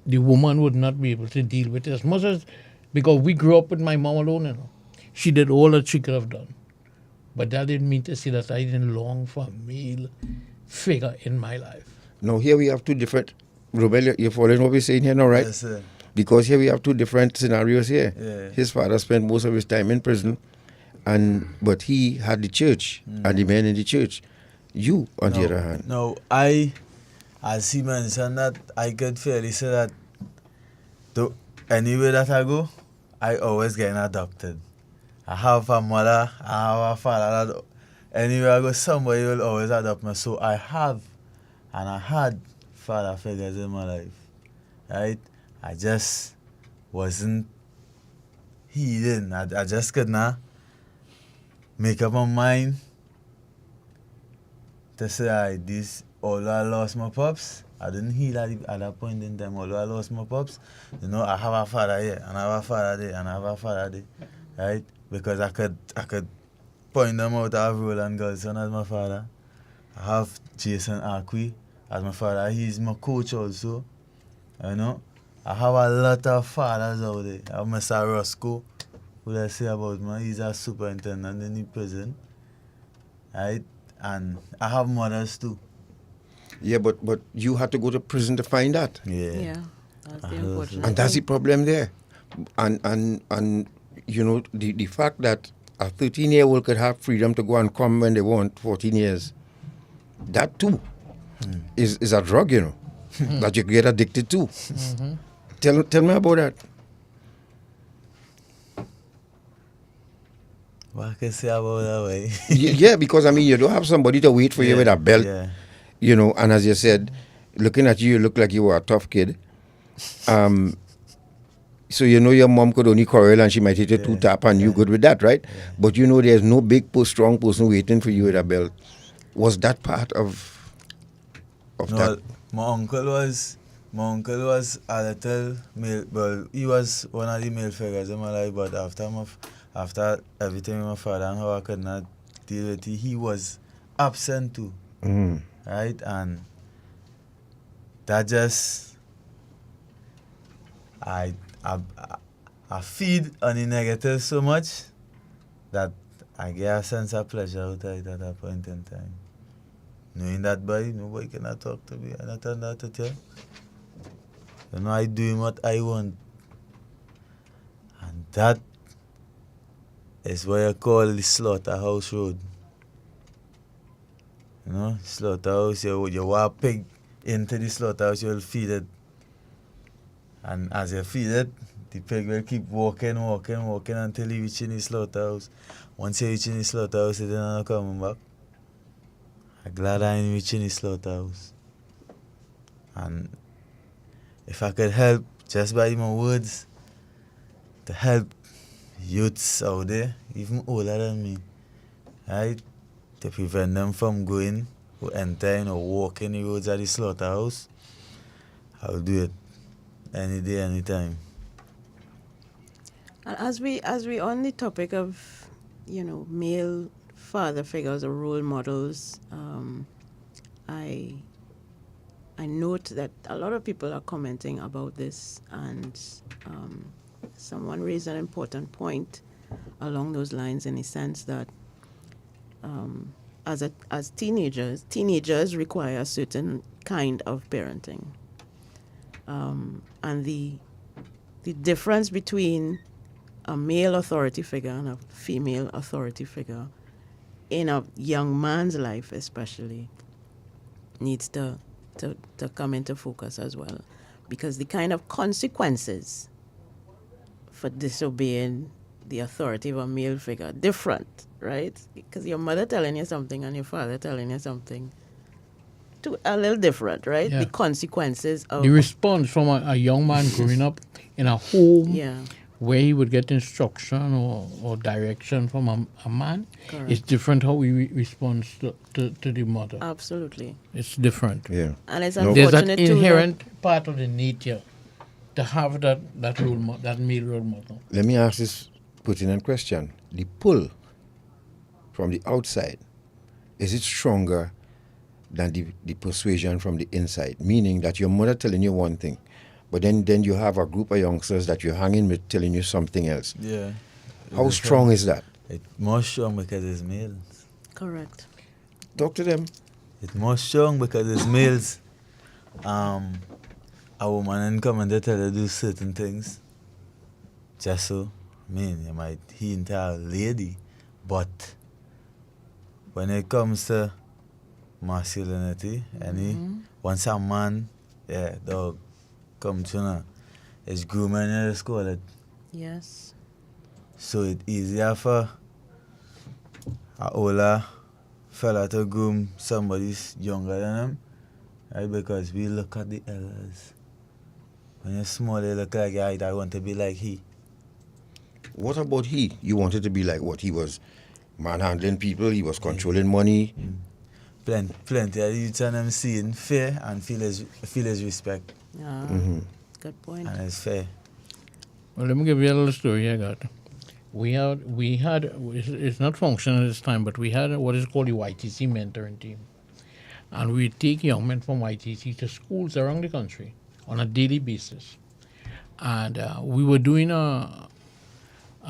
the woman would not be able to deal with as much as, because we grew up with my mom alone, you know. She did all that she could have done. But that didn't mean to say that I didn't long for a male figure in my life. Now here we have two different, Romel, you're following what we're saying here now, right? Yes, sir. Because here we have two different scenarios here. Yeah. His father spent most of his time in prison, but he had the church and the men in the church. You, on the other hand. No, as he mentioned that, I could fairly say that anywhere that I go, I always get adopted. I have a mother, I have a father. Anywhere I go, somebody will always adopt me. So I have, and I had father figures in my life, right? I just wasn't healing. I just could not make up my mind to say, although I lost my pops, I didn't heal at that point in time. Although I lost my pops, you know, I have a father here, and I have a father there, and I have a father there, right? Because I could point them out. I have Roland Gulson as my father. I have Jason Akwi as my father. He's my coach also, you know. I have a lot of fathers out there. I have Mr. Roscoe, who I say about me. He's a superintendent in the prison, right? And I have mothers too. Yeah, but you had to go to prison to find that. Yeah, that's the unfortunate And that's the thing. problem there. And you know, the fact that a 13-year-old could have freedom to go and come when they want, 14 years, that too is a drug, you know, that you get addicted to. Tell me about that. What can I say about that way? Yeah, because I mean, you don't have somebody to wait for you with a belt, Yeah. you know. And as you said, looking at you, you look like you were a tough kid. So you know your mom could only quarrel and she might hit a two-tap and you good with that, right? But you know there's no big, strong person waiting for you with a belt. Was that part of No, that? my uncle was a little male. Well, he was one of the male figures in my life. But after everything with my father and how I could not deal with it, he was absent too, right? And that just I feed on the negative so much that I get a sense of pleasure out of it at that point in time. Knowing that nobody cannot talk to me. I not tell that to tell. You know, I doing what I want. And that is what you call the slaughterhouse road. You know, slaughterhouse, you walk pig into the slaughterhouse, you'll feed it. And as you feed it, the pig will keep walking until you reach in the slaughterhouse. Once you reach in the slaughterhouse, it not coming back. I'm glad I ain't reaching the slaughterhouse. And if I could help just by my words to help youths out there, even older than me, right, to prevent them from going or entering or walking the roads of the slaughterhouse, I'll do it any day, anytime. And as we on the topic of, you know, male father figures or role models, I note that a lot of people are commenting about this, and someone raised an important point along those lines, in the sense that as teenagers require a certain kind of parenting, and the difference between a male authority figure and a female authority figure in a young man's life especially needs to come into focus as well, because the kind of consequences for disobeying the authority of a male figure are different, right? Because your mother telling you something and your father telling you something, a little different, right? Yeah. The consequences of the response from a young man growing up in a home where he would get instruction or direction from a man, Correct. it's different how he responds to the mother. Absolutely. It's different. Yeah. And it's There's that unfortunate too inherent part of the nature to have that male role model. Let me ask this pertinent question. The pull from the outside, is it stronger than the persuasion from the inside? Meaning that your mother telling you one thing, but then you have a group of youngsters that you're hanging with telling you something else. Yeah. How strong is that? It's more strong because it's males. Correct. Talk to them. It's more strong because it's males. A woman ain't coming to tell her to do certain things. Just so, you might hint at a lady, but when it comes to masculinity, once a man, dog, come to know, it's grooming, you just call it. Yes. So it's easier for an older fella to groom somebody younger than him, right? Because we look at the elders. When you're small, they look like, I want to be like he. What about he? You wanted to be like what? He was manhandling people, he was controlling money. plenty of youths and them seeing fair and feel his respect. Yeah, good point. And it's fair. Well, let me give you a little story here, Garth. We had it's not functional at this time, but we had what is called the YTC mentoring team. And we take young men from YTC to schools around the country on a daily basis. And we were doing a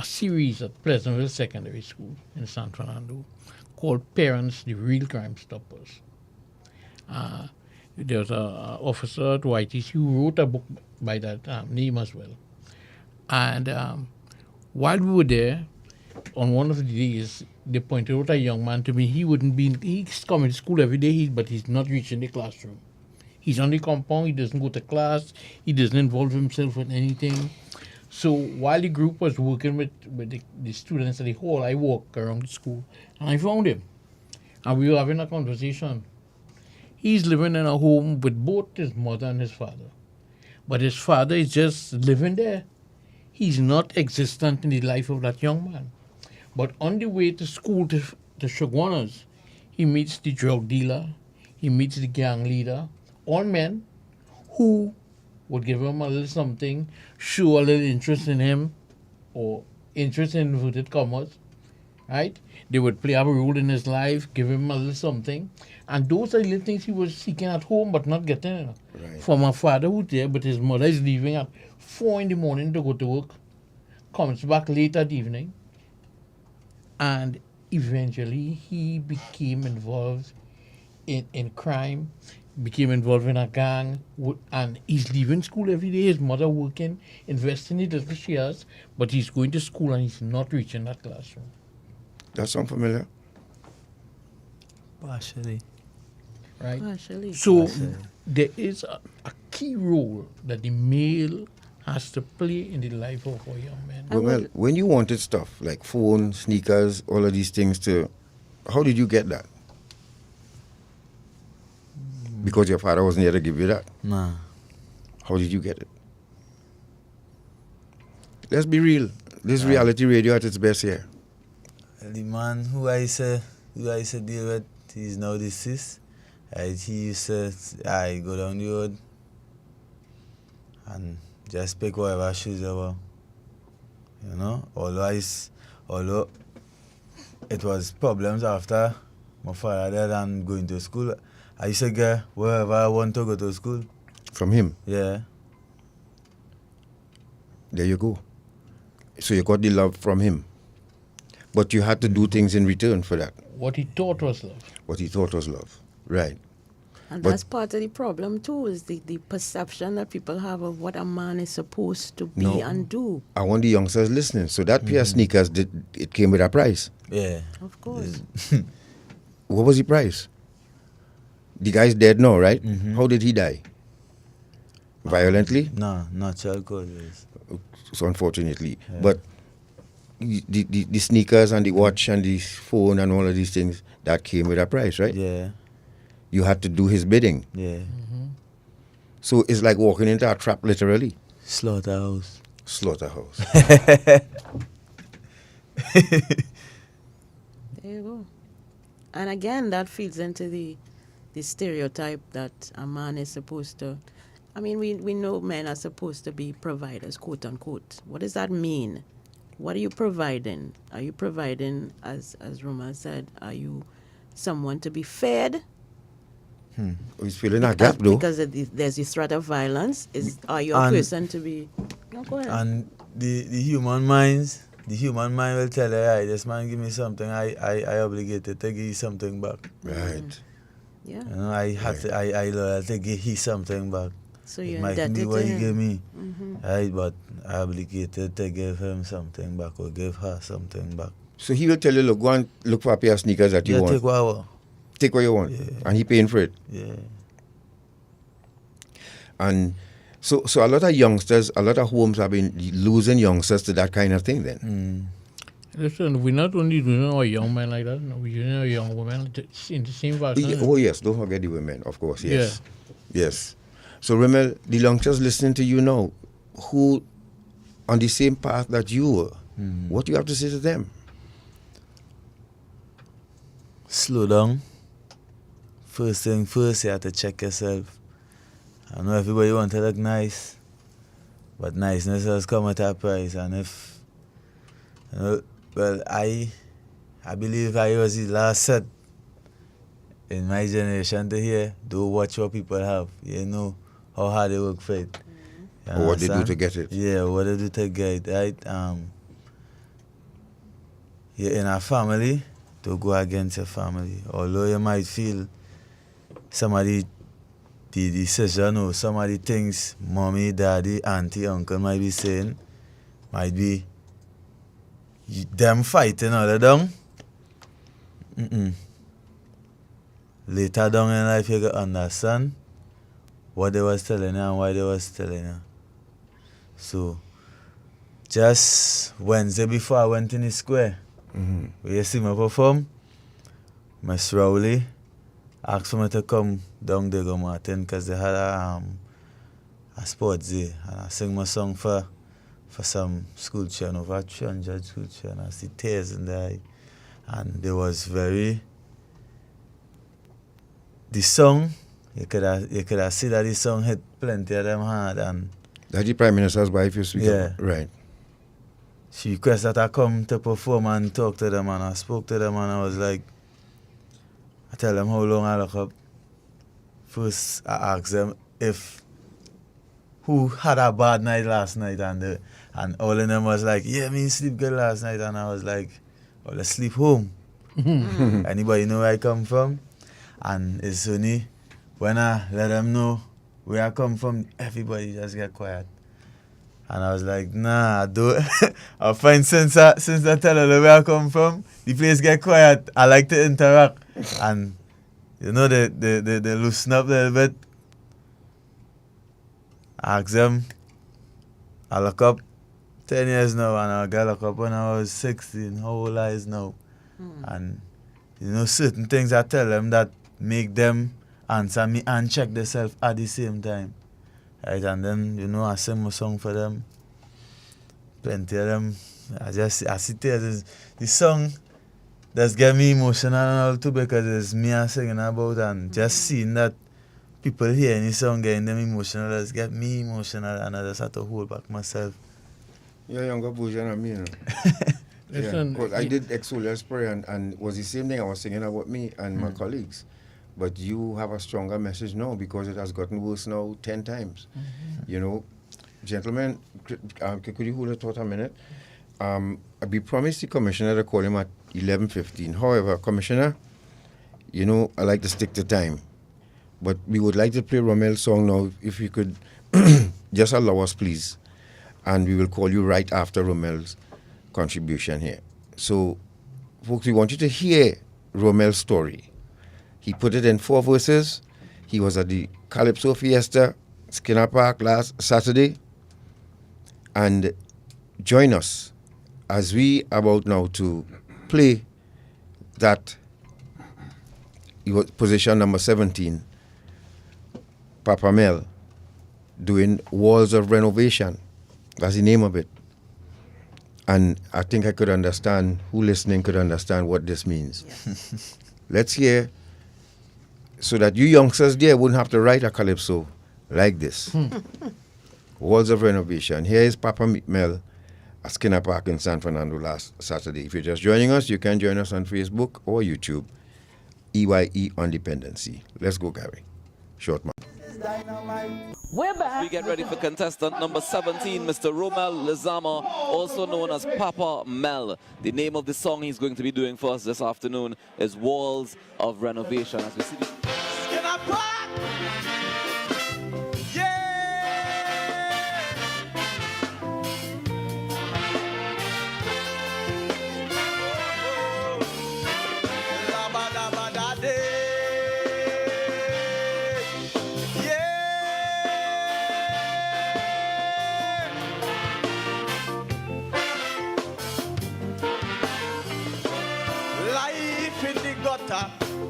series at Pleasantville Secondary School in San Fernando called Parents, the Real Crime Stoppers. There was an officer at YTC who wrote a book by that name as well. And while we were there, on one of the days, they pointed out a young man to me. He's coming to school every day, but he's not reaching the classroom. He's on the compound, he doesn't go to class, he doesn't involve himself with anything. So while the group was working with the students at the hall, I walked around the school and I found him. And we were having a conversation. He's living in a home with both his mother and his father. But his father is just living there. He's not existent in the life of that young man. But on the way to school to Shoguanas, he meets the drug dealer, he meets the gang leader, all men who would give him a little something, show a little interest in him, or interest in inverted commas, right? They would play a role in his life, give him a little something. And those are the little things he was seeking at home but not getting. Right. From a father who's there, but his mother is leaving at 4 a.m. to go to work, comes back late that evening, and eventually he became involved in crime, became involved in a gang, and he's leaving school every day. His mother working, investing in the little she has, but he's going to school and he's not reaching that classroom. That sound familiar? Partially. Right? Partially. So there is a key role that the male has to play in the life of a young man. Well, when you wanted stuff like phone, sneakers, all of these things, how did you get that? Because your father wasn't there to give you that? Nah. How did you get it? Let's be real. This reality radio at its best here. The man who I used to deal with, he's now deceased. He used to go down the road and just pick whatever shoes there were. You know? Although it was problems after my father died and going to school, I used to get wherever I want to go to school. From him? Yeah. There you go. So you got the love from him. But you had to do things in return for that. What he thought was love. What he thought was love. Right. And that's part of the problem too, is the perception that people have of what a man is supposed to be and do. I want the youngsters listening. So that pair of sneakers, it came with a price. Yeah. Of course. What was the price? The guy's dead now, right? How did he die? Violently? No, natural causes. So unfortunately. Yeah. But the sneakers and the watch and the phone and all of these things, that came with a price, right? Yeah. You had to do his bidding. Yeah. So it's like walking into a trap, literally. Slaughterhouse. Slaughterhouse. There you go. And again, that feeds into the stereotype that a man is supposed to... I mean, we know men are supposed to be providers, quote unquote. What does that mean? What are you providing? Are you providing, as Romel said, are you someone to be fed? He's feeling a gap, though. Because there's the threat of violence. Are you a person to be... No, go ahead. And the human mind will tell you, hey, this man give me something, I obligated to give you something back. Right. Yeah. You know, I loyal to give you something back. So you're it might indebted be to what him. he gave me, right? But I obligated to give him something back or give her something back. So he will tell you, look, go and look for a pair of sneakers that you want. Take what I want. Take what you want. Yeah. And he paying for it. Yeah. And so a lot of youngsters, a lot of homes have been losing youngsters to that kind of thing then. Listen, we're not only doing our young men like that, no, we're doing our young women in the same fashion. Oh yes, don't forget the women, of course, yes. Yeah. Yes. So Romel, the youngsters listening to you now, who on the same path that you were, what do you have to say to them? Slow down. first thing first, you have to check yourself. I know everybody want to look nice, but niceness has come at a price. And if, you know, well, I believe I was the last set in my generation to hear, don't watch what people have. You know how hard they work for it. Or what they do to get it. Yeah, what they do to get it, right? You're in a family, to go against your family. Although you might feel some of the decision or some of the things mommy, daddy, auntie, uncle might be saying, might be them fighting all down. Later down in life, you can understand what they was telling you and why they was telling you. So, just Wednesday before I went in the square, where you see me perform, Miss Rowley asked for me to come down there go Martin because they had a sports day and I sing my song for some school children, over 300 school children. I see tears in their eye. And there was the song, you could have seen that the song hit plenty of them hard. And that's the Prime Minister's wife you speak yeah. about. Right. She requested that I come to perform and talk to them, and I spoke to them, and I was like, I tell them how long I look up. First, I asked them who had a bad night last night, and all of them was like, yeah, me sleep good last night, and I was like, well, let's sleep home. Anybody know where I come from? And it's only when I let them know where I come from, everybody just get quiet. And I was like, nah, I don't. I find since I tell her where I come from, the place get quiet. I like to interact. And, you know, they loosen up a little bit. I ask them, I look up 10 years now, and I got look up when I was 16. How old I is now? And, you know, certain things I tell them that make them answer me and check themselves at the same time. Right, and then, you know, I sing my song for them. Plenty of them. I sit there. The song does get me emotional and all too, because it's me I'm singing about, and just seeing that people hearing the song getting them emotional does get me emotional, and I just have to hold back myself. You're a younger version of me, you know. Listen, because I did Exolia's Prayer, and it was the same thing I was singing about me and my colleagues. But you have a stronger message now because it has gotten worse now 10 times. You know, gentlemen, could you hold a thought a minute? We promised the commissioner to call him at 11:15. However, commissioner, you know, I like to stick to time. But we would like to play Romel's song now, if you could just allow us, please. And we will call you right after Romel's contribution here. So, folks, we want you to hear Romel's story. He put it in 4 verses. He was at the Calypso Fiesta, Skinner Park last Saturday. And join us as we about now to play that position number 17, Papa Mel, doing Walls of Renovation. That's the name of it. And I think I could understand, who listening could understand what this means. Yes. Let's hear, so that you youngsters there wouldn't have to write a calypso like this. Walls of Renovation. Here is Papa Mel at Skinner Park in San Fernando last Saturday. If you're just joining us, you can join us on Facebook or YouTube. EYE on Dependency. Let's go, Gary. Short man. We're back. We get ready for contestant number 17, Mr. Romel Lezama, also known as Papa Mel. The name of the song he's going to be doing for us this afternoon is Walls of Renovation. As we see the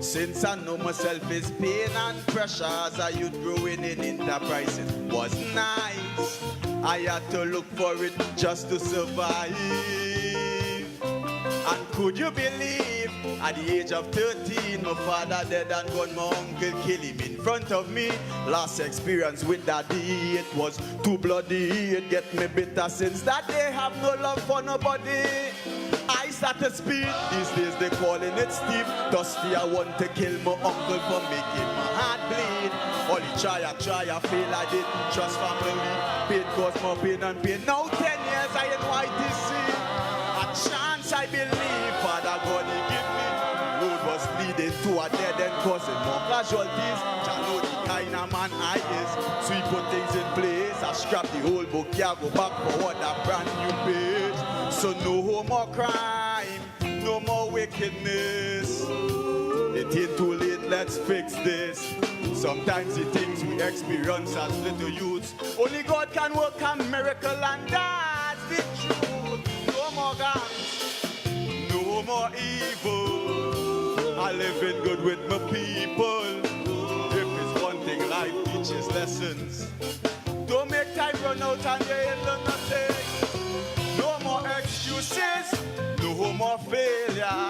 since I know myself is pain and pressure as a youth growing in enterprises was nice. I had to look for it just to survive. And could you believe At the age of 13, my father dead and gone, my uncle kill him in front of me. Last experience with daddy, it was too bloody. It get me bitter since that day, have no love for nobody. I start to speed, these days they calling it Steve. Dusty, I want to kill my uncle for making my heart bleed. Only try, I feel I didn't trust family. Pain caused more pain and pain. Now 10 years I in YTC. A chance I believe, Father God he give me. The road was leading to a dead end causing more casualties. I know the kind of man I is. So he put things in place. I scrap the whole book, yeah, go back forward a brand new page. So no more crime, no more wickedness. It ain't too late, let's fix this. Sometimes the things we experience as little youths, only God can work a miracle, and that's the truth. No more guns, no more evil. I live in good with my people. If it's one thing life teaches lessons, don't make time run out and you ain't learn nothing. No more excuses, no more failure.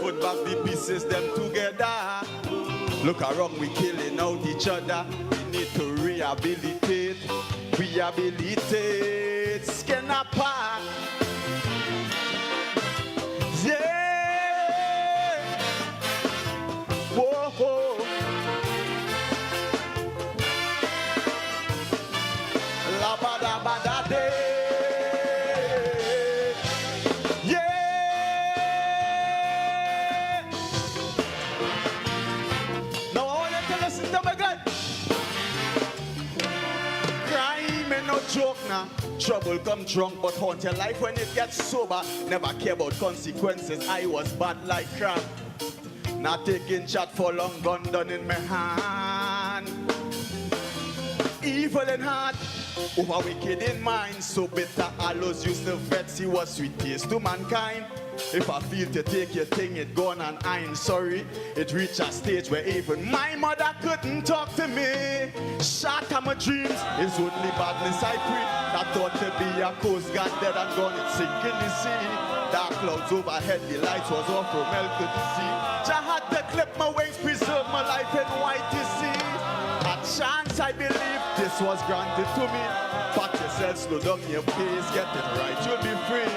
Put back the pieces, them together. Look around, we killing out each other. We need to rehabilitate, skin apart. Yeah. Whoa, whoa. La ba da ba da day. Joke now, trouble come drunk but haunt your life when it gets sober. Never care about consequences, I was bad like crap. Not taking chat for long, gun done in my hand. Evil in heart, over wicked in mind. So bitter aloes used to vex, he was sweet taste to mankind. If I feel to take your thing, it gone and I'm sorry. It reached a stage where even my mother couldn't talk to me. Shatter my dreams, it's only badness I pray. That thought to be a coast guard dead and gone, it's sinking the sea. Dark clouds overhead, the lights was off from Bedesie. I had to clip my wings, preserve my life in YTC. A chance I believe this was granted to me. Pat yourself, slow down your pace, get it right, you'll be free.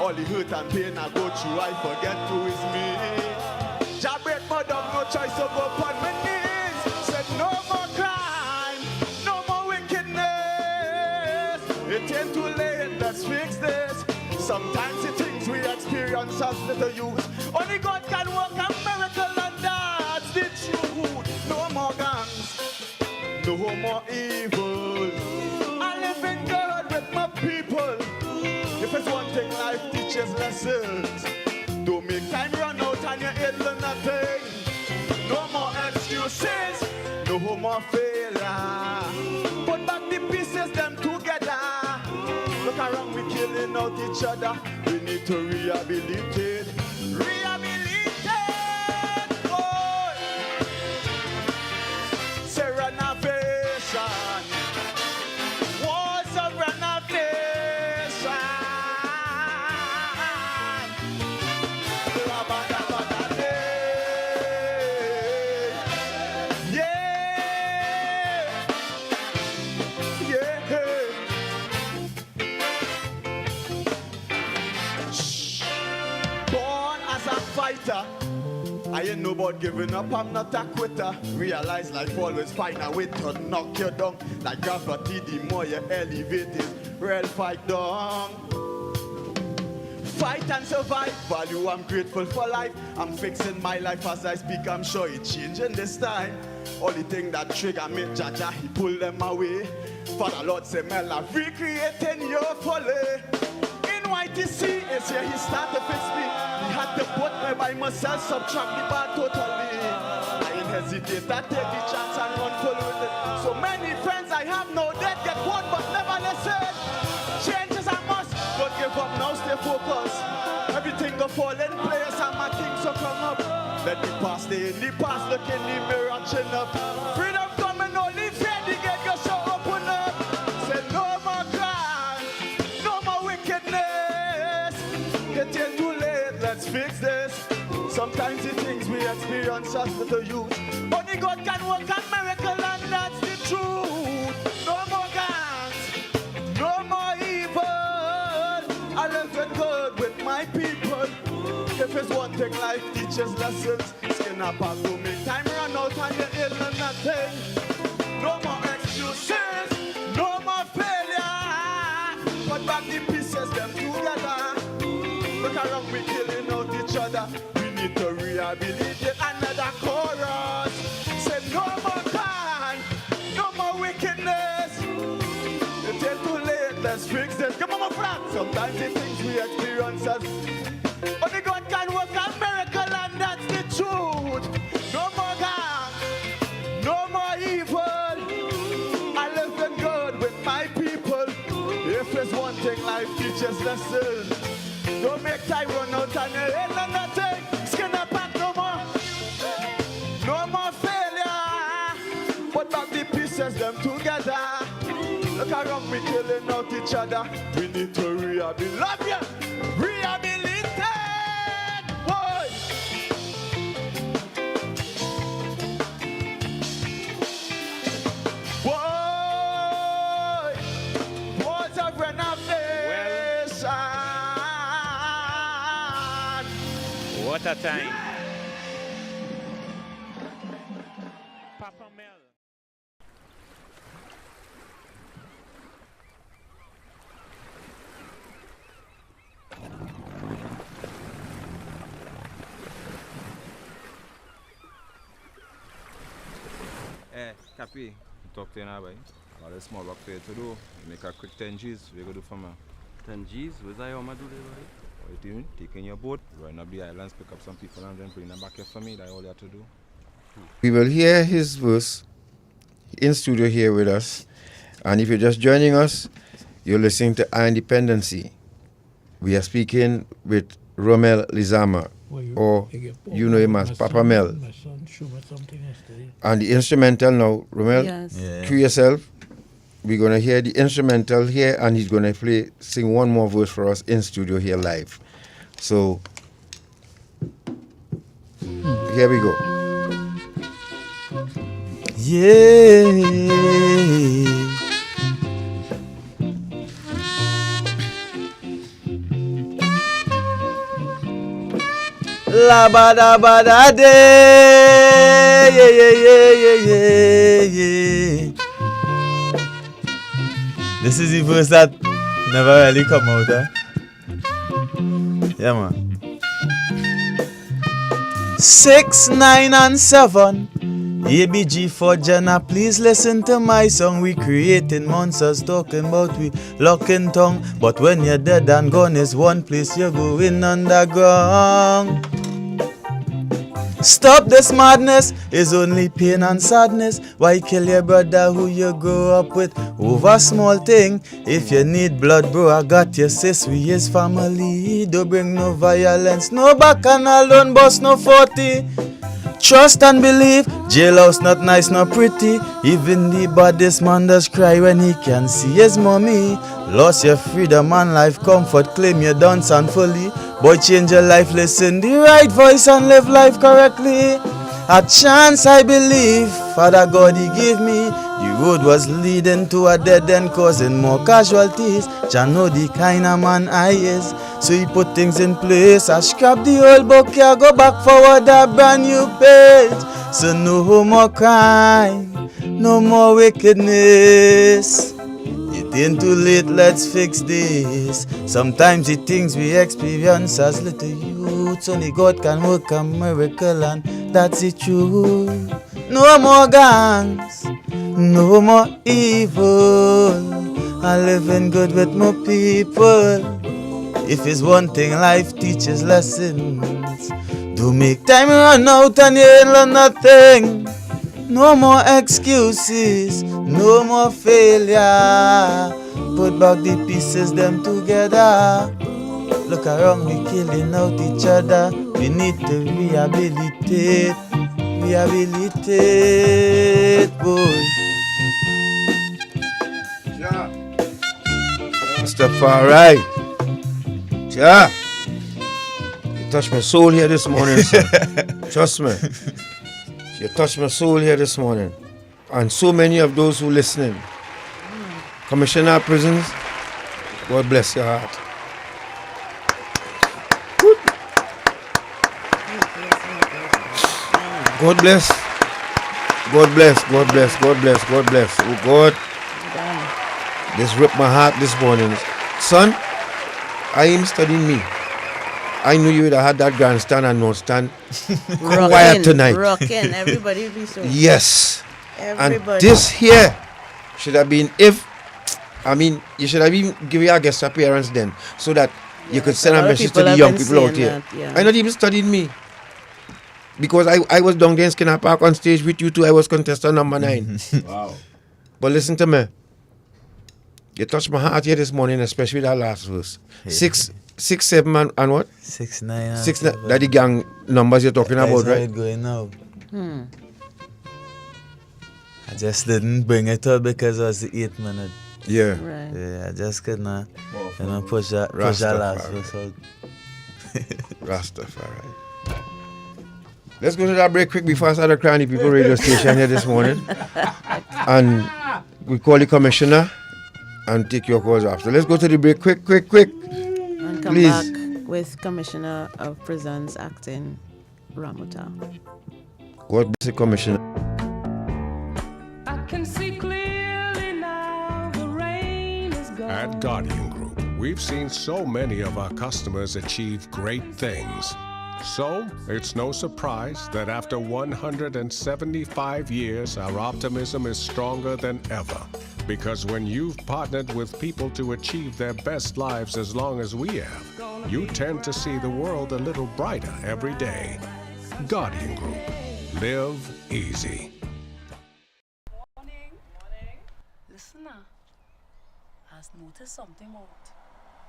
All the hurt and pain I go through, I forget who is me. Jah break my down, no choice to go upon my knees. Said no more crime, no more wickedness. It ain't too late, let's fix this. Sometimes the things we experience as little youth, only God can work a miracle, and that's the truth. No more guns, no more evil. I live in God with my people. If it's one thing life teaches lessons, don't make time run out and you ain't learn nothing. No more excuses, no more failure. Put back the pieces, them together. Look around, we killing out each other. We need to rehabilitate. Rehabilitate, boy. Say renovation. Walls of renovation. I ain't no about giving up, I'm not a quitter. Realize life always find a way to knock you down. Like gravity, the more you elevate it, real fight down. Fight and survive, value, I'm grateful for life. I'm fixing my life as I speak, I'm sure it's changing this time. Only thing that trigger me, Jaja, he pull them away. Father Lord say, Mel, I'm recreating your folly. YTC is here, he start to fix me. He had to put me by myself, subtract the bar totally. I ain't hesitate, I take the chance and run full with it. So many friends I have no debt, get one but never listen. Changes I must, don't give up now, stay focused. Everything go fall in place and my things will come up. Let the past stay in the past, look in the mirror, chin up. Freedom coming, only fear the gate, go so open up. Say no more crime, no more wickedness. It ain't too late, let's fix this. Sometimes the things we experience as little youth. Only God can work a miracle, and that's the truth. No more gangs, no more evil. I live in good with my people. If it's one thing life teaches lessons, skin up and to make time run out and you're ill and nothing. No more excuses, no more failure. Put back the pieces, them together. Look around, we killing out each other. We need to rehabilitate another chorus. Say no more crime, no more wickedness. It's too late, let's fix this. Come on, my friend. Sometimes the things we experience as only God can work a miracle, and that's the truth. No more God, no more evil. I live in good with my people. If there's one thing life teaches lessons, don't make time run out and you ain't done nothing. Skin up back no more. No more failure. Put back the pieces, them together. Look around, we killing out each other. We need to rehabilitate. Love you. Rehabilitate. Boy. Boy. Words of renovation. What a time. Papa Mel. Cappy, talk to you now, boy. I got a small work for you to do. Make a quick 10 G's. We're going to do for me. 10 G's? What's that you want to do there, boy? What you doing? Taking your boat, run up the islands, pick up some people and then bring them back here for me. That's all you have to do. We will hear his verse in studio here with us. And if you're just joining us, you're listening to Dependency. We are speaking with Romel Lezama, or you know him as Papa Mel. My son showed me something yesterday. And the instrumental now, Romel, Yes. to yourself, we're going to hear the instrumental here, and he's going to sing one more verse for us in studio here live. So, here we go. Yeah. La ba da day, yeah. This is the verse that never really come out, eh? Yeah, man. 6, 9, and 7. ABG for Jenna, please listen to my song. We creating monsters, talking about we locking tongue. But when you're dead and gone is one place, you're going underground. Stop this madness, it's only pain and sadness. Why kill your brother who you grew up with over small thing? If you need blood, bro, I got your sis, we is family. Don't bring no violence, no back and alone, boss, no 40. Trust and believe, jailhouse not nice, not pretty. Even the baddest man does cry when he can see his mommy. Lost your freedom and life comfort, claim your dance and fully. Boy, change your life, listen the right voice and live life correctly. A chance I believe, Father God he gave me. The road was leading to a dead end, causing more casualties. Jah know the kind of man I is, so he put things in place. I scrap the old book, I go back forward a brand new page. So no more crime, no more wickedness. It ain't too late, let's fix this. Sometimes the things we experience as little youths, only God can work a miracle, and that's the truth. No more gangs, no more evil. I'm living good with my people. If it's one thing life teaches lessons, don't make time run out and you ain't learn nothing. No more excuses, no more failure. Put back the pieces, them together. Look around, we killing out each other. We need to rehabilitate, boy. Rastafari. Ja. touched my soul here this morning, son. Trust me. You touched my soul here this morning. And so many of those who listening. Commissioner of Prisons, God bless your heart. God bless. God bless. God bless. God bless. God bless. Oh God. This ripped my heart this morning. Son, I ain't studying me. I knew you would have had that grandstand and no stand quiet tonight. Rocking, everybody be so. Yes. Everybody. And this here should have been, you should have even given your guest appearance then, so that you could send a message to the young people out here. I not even studied me. Because I was down there in Skinner Park on stage with you two. I was contestant number 9. Wow. But listen to me. You touched my heart here this morning, especially that last verse. Hey. 6, 7, and what? 6, 9. 6, 9. That the gang numbers you're talking about, right? It's going now. I just didn't bring it up because it was the 8th minute. Yeah. Right. Yeah, I just couldn't push that last verse out. Rastafari. Let's go to that break quick before I start crying the people radio station here this morning. And we call the commissioner and take your calls after. Let's go to the break quick. And come Please. back with Commissioner of Prisons acting Ramota. God bless the commissioner. I can see clearly now the rain is gone. At Guardian Group, we've seen so many of our customers achieve great things. So, it's no surprise that after 175 years, our optimism is stronger than ever. Because when you've partnered with people to achieve their best lives as long as we have, you tend to see the world a little brighter every day. Guardian Group. Live easy. Listen now, I've noticed something about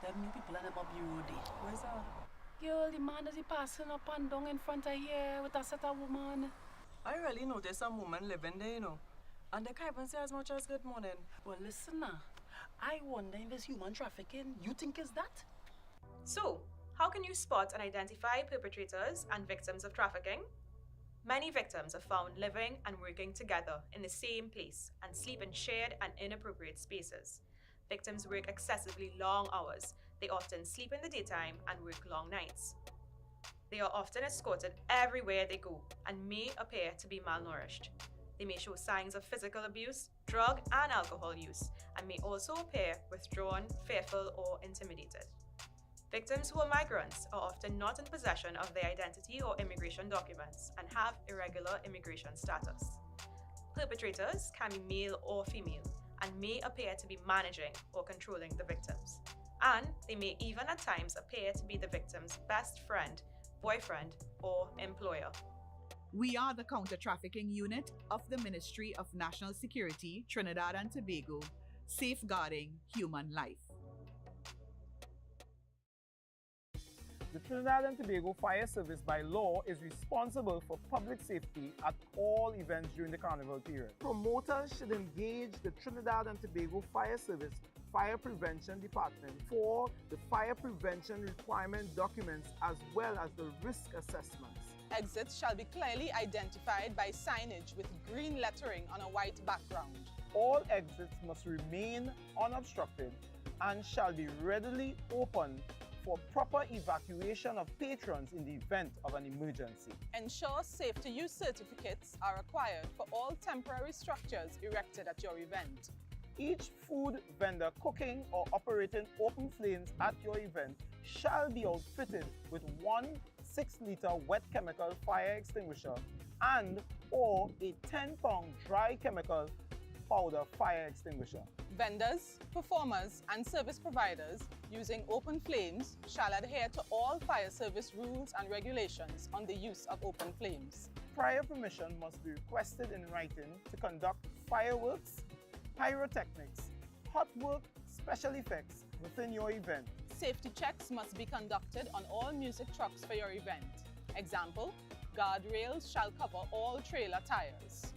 them new people and them up the road there. Where's that? Girl, the man is passing up and down in front of here with a set of woman. I really noticed some woman living there, and they can't even say as much as good morning. Well, listen now, I wonder if it's human trafficking. You think it's that? So, how can you spot and identify perpetrators and victims of trafficking? Many victims are found living and working together in the same place and sleep in shared and inappropriate spaces. Victims work excessively long hours. They often sleep in the daytime and work long nights. They are often escorted everywhere they go and may appear to be malnourished. They may show signs of physical abuse, drug and alcohol use, and may also appear withdrawn, fearful, or intimidated. Victims who are migrants are often not in possession of their identity or immigration documents and have irregular immigration status. Perpetrators can be male or female and may appear to be managing or controlling the victims. And they may even at times appear to be the victim's best friend, boyfriend, or employer. We are the counter-trafficking unit of the Ministry of National Security, Trinidad and Tobago, safeguarding human life. The Trinidad and Tobago Fire Service by law is responsible for public safety at all events during the carnival period. Promoters should engage the Trinidad and Tobago Fire Service Fire Prevention Department for the fire prevention requirement documents as well as the risk assessments. Exits shall be clearly identified by signage with green lettering on a white background. All exits must remain unobstructed and shall be readily opened for proper evacuation of patrons in the event of an emergency. Ensure safe-to-use certificates are required for all temporary structures erected at your event. Each food vendor cooking or operating open flames at your event shall be outfitted with one 6-liter wet chemical fire extinguisher and or a 10-pound dry chemical powder fire extinguisher. Vendors, performers, and service providers using open flames shall adhere to all fire service rules and regulations on the use of open flames. Prior permission must be requested in writing to conduct fireworks, pyrotechnics, hot work, special effects within your event. Safety checks must be conducted on all music trucks for your event. Example, guardrails shall cover all trailer tires.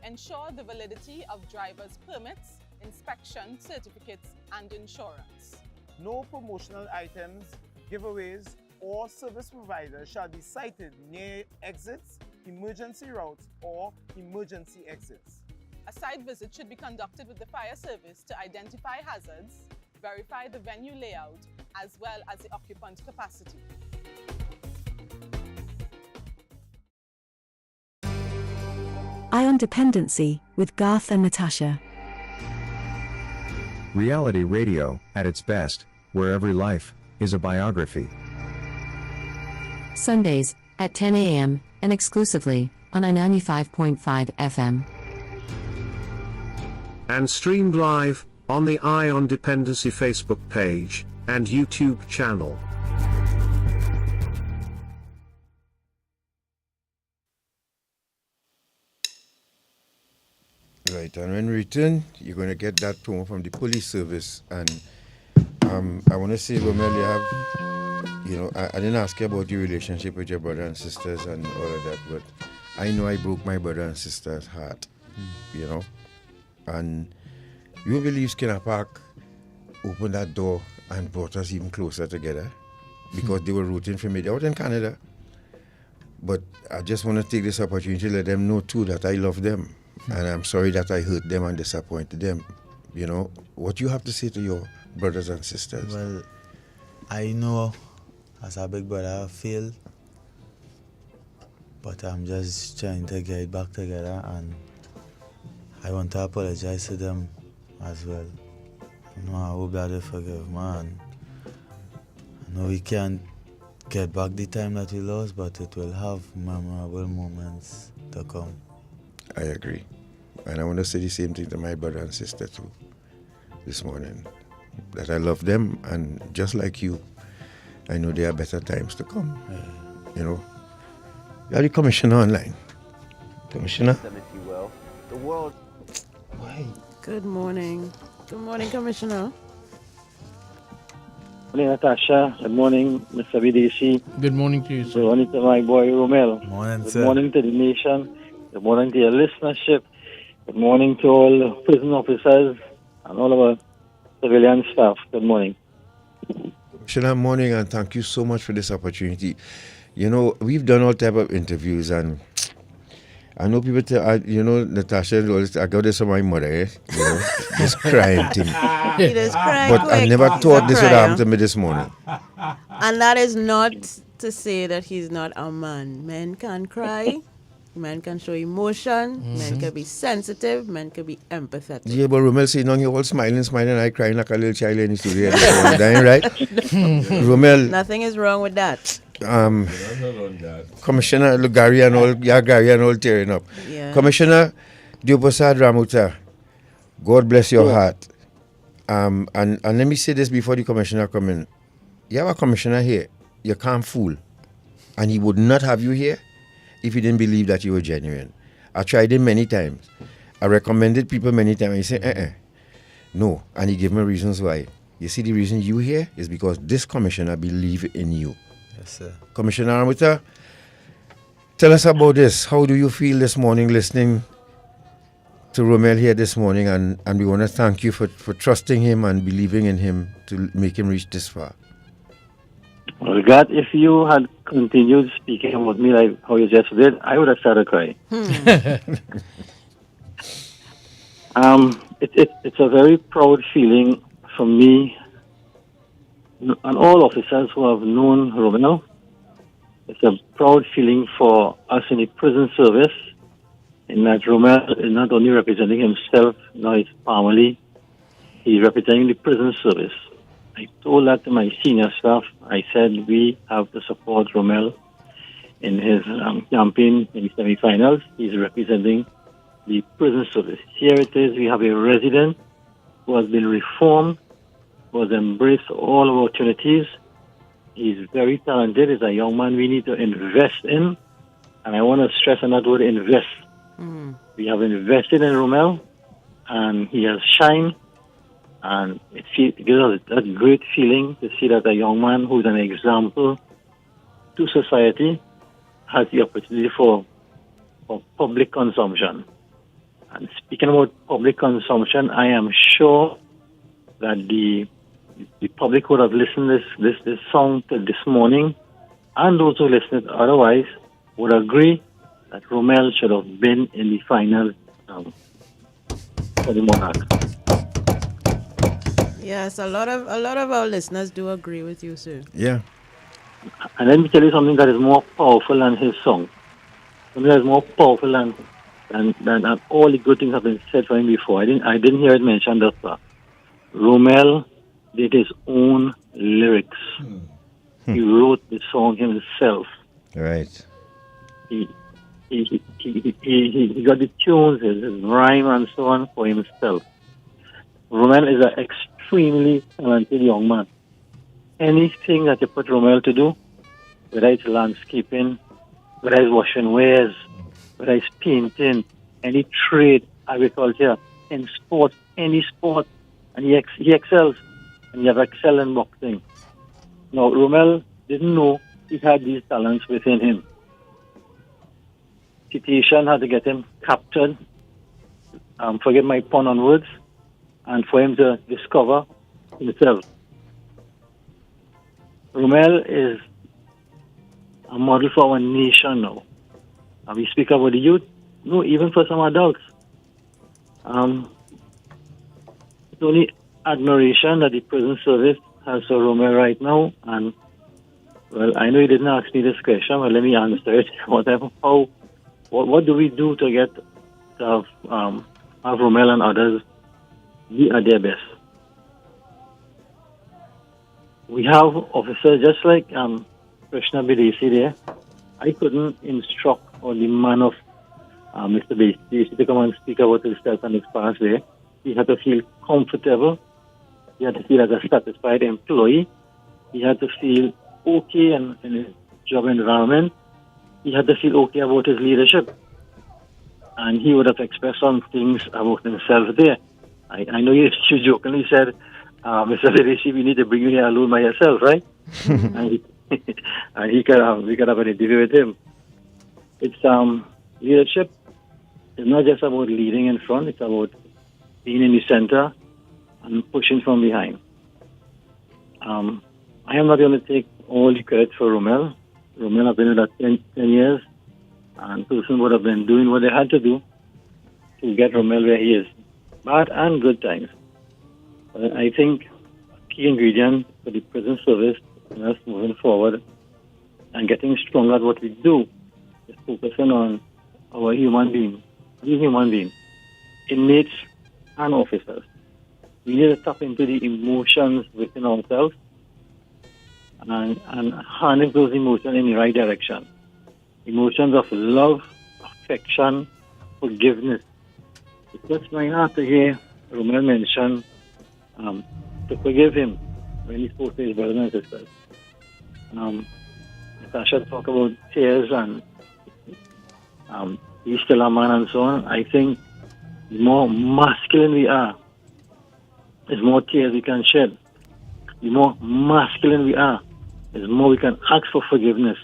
Ensure the validity of driver's permits, inspection certificates, and insurance. No promotional items, giveaways, or service providers shall be sited near exits, emergency routes, or emergency exits. A site visit should be conducted with the fire service to identify hazards, verify the venue layout, as well as the occupant capacity. On Dependency with Garth and Natasha. Reality radio, at its best, where every life is a biography. Sundays, at 10 a.m., and exclusively, on 95.5 FM. And streamed live on the on Dependency Facebook page and YouTube channel. Right, and when we return, you're going to get that promo from the police service. And I want to say, Romel, you have, I didn't ask you about your relationship with your brother and sisters and all of that, but I know I broke my brother and sister's heart, and you believe Skinner Park opened that door and brought us even closer together because they were rooting for me. They're out in Canada. But I just want to take this opportunity to let them know too that I love them. And I'm sorry that I hurt them and disappointed them. What you have to say to your brothers and sisters? Well, I know as a big brother I failed, but I'm just trying to get back together, and I want to apologize to them as well. I hope that they forgive me. And I know we can't get back the time that we lost, but it will have memorable moments to come. I agree. And I want to say the same thing to my brother and sister too this morning. That I love them, and just like you, I know there are better times to come. You are the commissioner online. Commissioner? The world. Why? Good morning. Good morning, Commissioner. Good morning, Natasha. Good morning, Mr. Bedesie. Good morning to you, sir. Good morning to my boy, Romel. Morning, Good sir. morning to the nation. Good morning to your listenership. Good morning to all the prison officers and all of our civilian staff. Good morning. Commissioner, morning, and thank you so much for this opportunity. We've done all type of interviews, and I know people tell, Natasha, I got this from my mother, this crying thing. He does cry But I quick. never He's thought a this would crier. happen to me this morning. And that is not to say that he's not a man. Men can cry. Men can show emotion. Men can be sensitive. Men can be empathetic. Yeah, but Romel saying on you all smiling, I crying like a little child in the studio. That ain't right? Romel. Nothing is wrong with that. Commissioner, look, Gary and all tearing up. Yeah. Commissioner Diopasad Ramuta, God bless your heart. And let me say this before the commissioner come in. You have a commissioner here, you can't fool. And he would not have you here if he didn't believe that you were genuine. I tried him many times. I recommended people many times, and he said, no. And he gave me reasons why. You see, the reason you here is because this commissioner believe in you. Yes, sir. Commissioner Ramuta, tell us about this. How do you feel this morning listening to Romel here this morning? And we want to thank you for trusting him and believing in him to make him reach this far. Well, God, if you had continued speaking about me like how you just did, I would have started crying. It's a very proud feeling for me and all officers who have known Romel. It's a proud feeling for us in the prison service, in that Romel is not only representing himself, nor his family, he's representing the prison service. I told that to my senior staff. I said we have to support Romel in his campaign in the semifinals. He's representing the prison service. Here it is. We have a resident who has been reformed, who has embraced all opportunities. He's very talented. He's a young man we need to invest in. And I want to stress on that word, invest. We have invested in Romel, and he has shined. And it gives us that great feeling to see that a young man who's an example to society has the opportunity for public consumption. And speaking about public consumption, I am sure that the public would have listened this song this morning and those who listened otherwise would agree that Romel should have been in the final for the Monarch. Yes, a lot of our listeners do agree with you, sir. Yeah. And let me tell you something that is more powerful than his song. Something that is more powerful than all the good things have been said for him before. I didn't hear it mentioned thus far. Romel did his own lyrics. He wrote the song himself. Right. He got the tunes, his rhyme and so on for himself. Romel is an extremely talented young man. Anything that you put Romel to do, whether it's landscaping, whether it's washing wares, whether it's painting, any trade, agriculture, in sport, any sport, and he excels. And he has excelled in boxing. Now, Romel didn't know he had these talents within him. Situation had to get him captured, forget my pun on words, and for him to discover himself. Romel is a model for our nation now. And we speak about the youth, no, even for some adults. It's only admiration that the prison service has for Romel right now. And, well, I know you didn't ask me this question, but let me answer it. What do we do to get to have Romel and others be at their best? We have officers just like Krishna Bedesie there. I couldn't instruct or demand of Mr. Bedesie to come and speak about himself and his past there. He had to feel comfortable. He had to feel as a satisfied employee. He had to feel okay in his job environment. He had to feel okay about his leadership. And he would have expressed some things about himself there. I know you jokingly said, Mr. Bedesie, we need to bring you here alone by yourself, right? and we could have an interview with him. It's leadership is not just about leading in front, it's about being in the center and pushing from behind. I am not going to take all the credit for Romel. Romel have been with us 10 years, and person would have been doing what they had to do to get Romel where he is. Bad and good times. But I think a key ingredient for the prison service and us moving forward and getting stronger at what we do is focusing on our human being, inmates and officers. We need to tap into the emotions within ourselves and harness those emotions in the right direction. Emotions of love, affection, forgiveness. It touched my heart to hear Romel mention to forgive him when he spoke to his brothers and sisters. Natasha talked about tears and he's still a man and so on. I think the more masculine we are, the more tears we can shed. The more masculine we are, the more we can ask for forgiveness.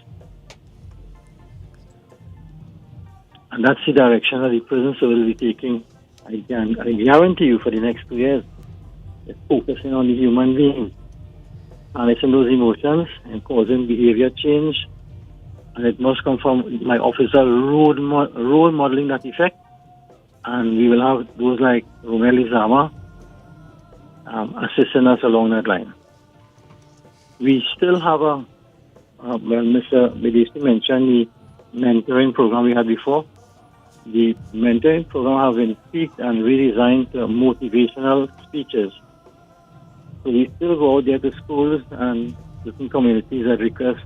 And that's the direction that the prison service will be taking. I guarantee you for the next 2 years. It's focusing on the human being, harnessing those emotions and causing behavior change. And it must come from my officer role modeling that effect. And we will have those like Romel Lezama assisting us along that line. We still have well, Mr. Bedesie mentioned the mentoring program we had before. The mentoring program has been tweaked and redesigned to motivational speeches. So we still go out there to schools and different communities that request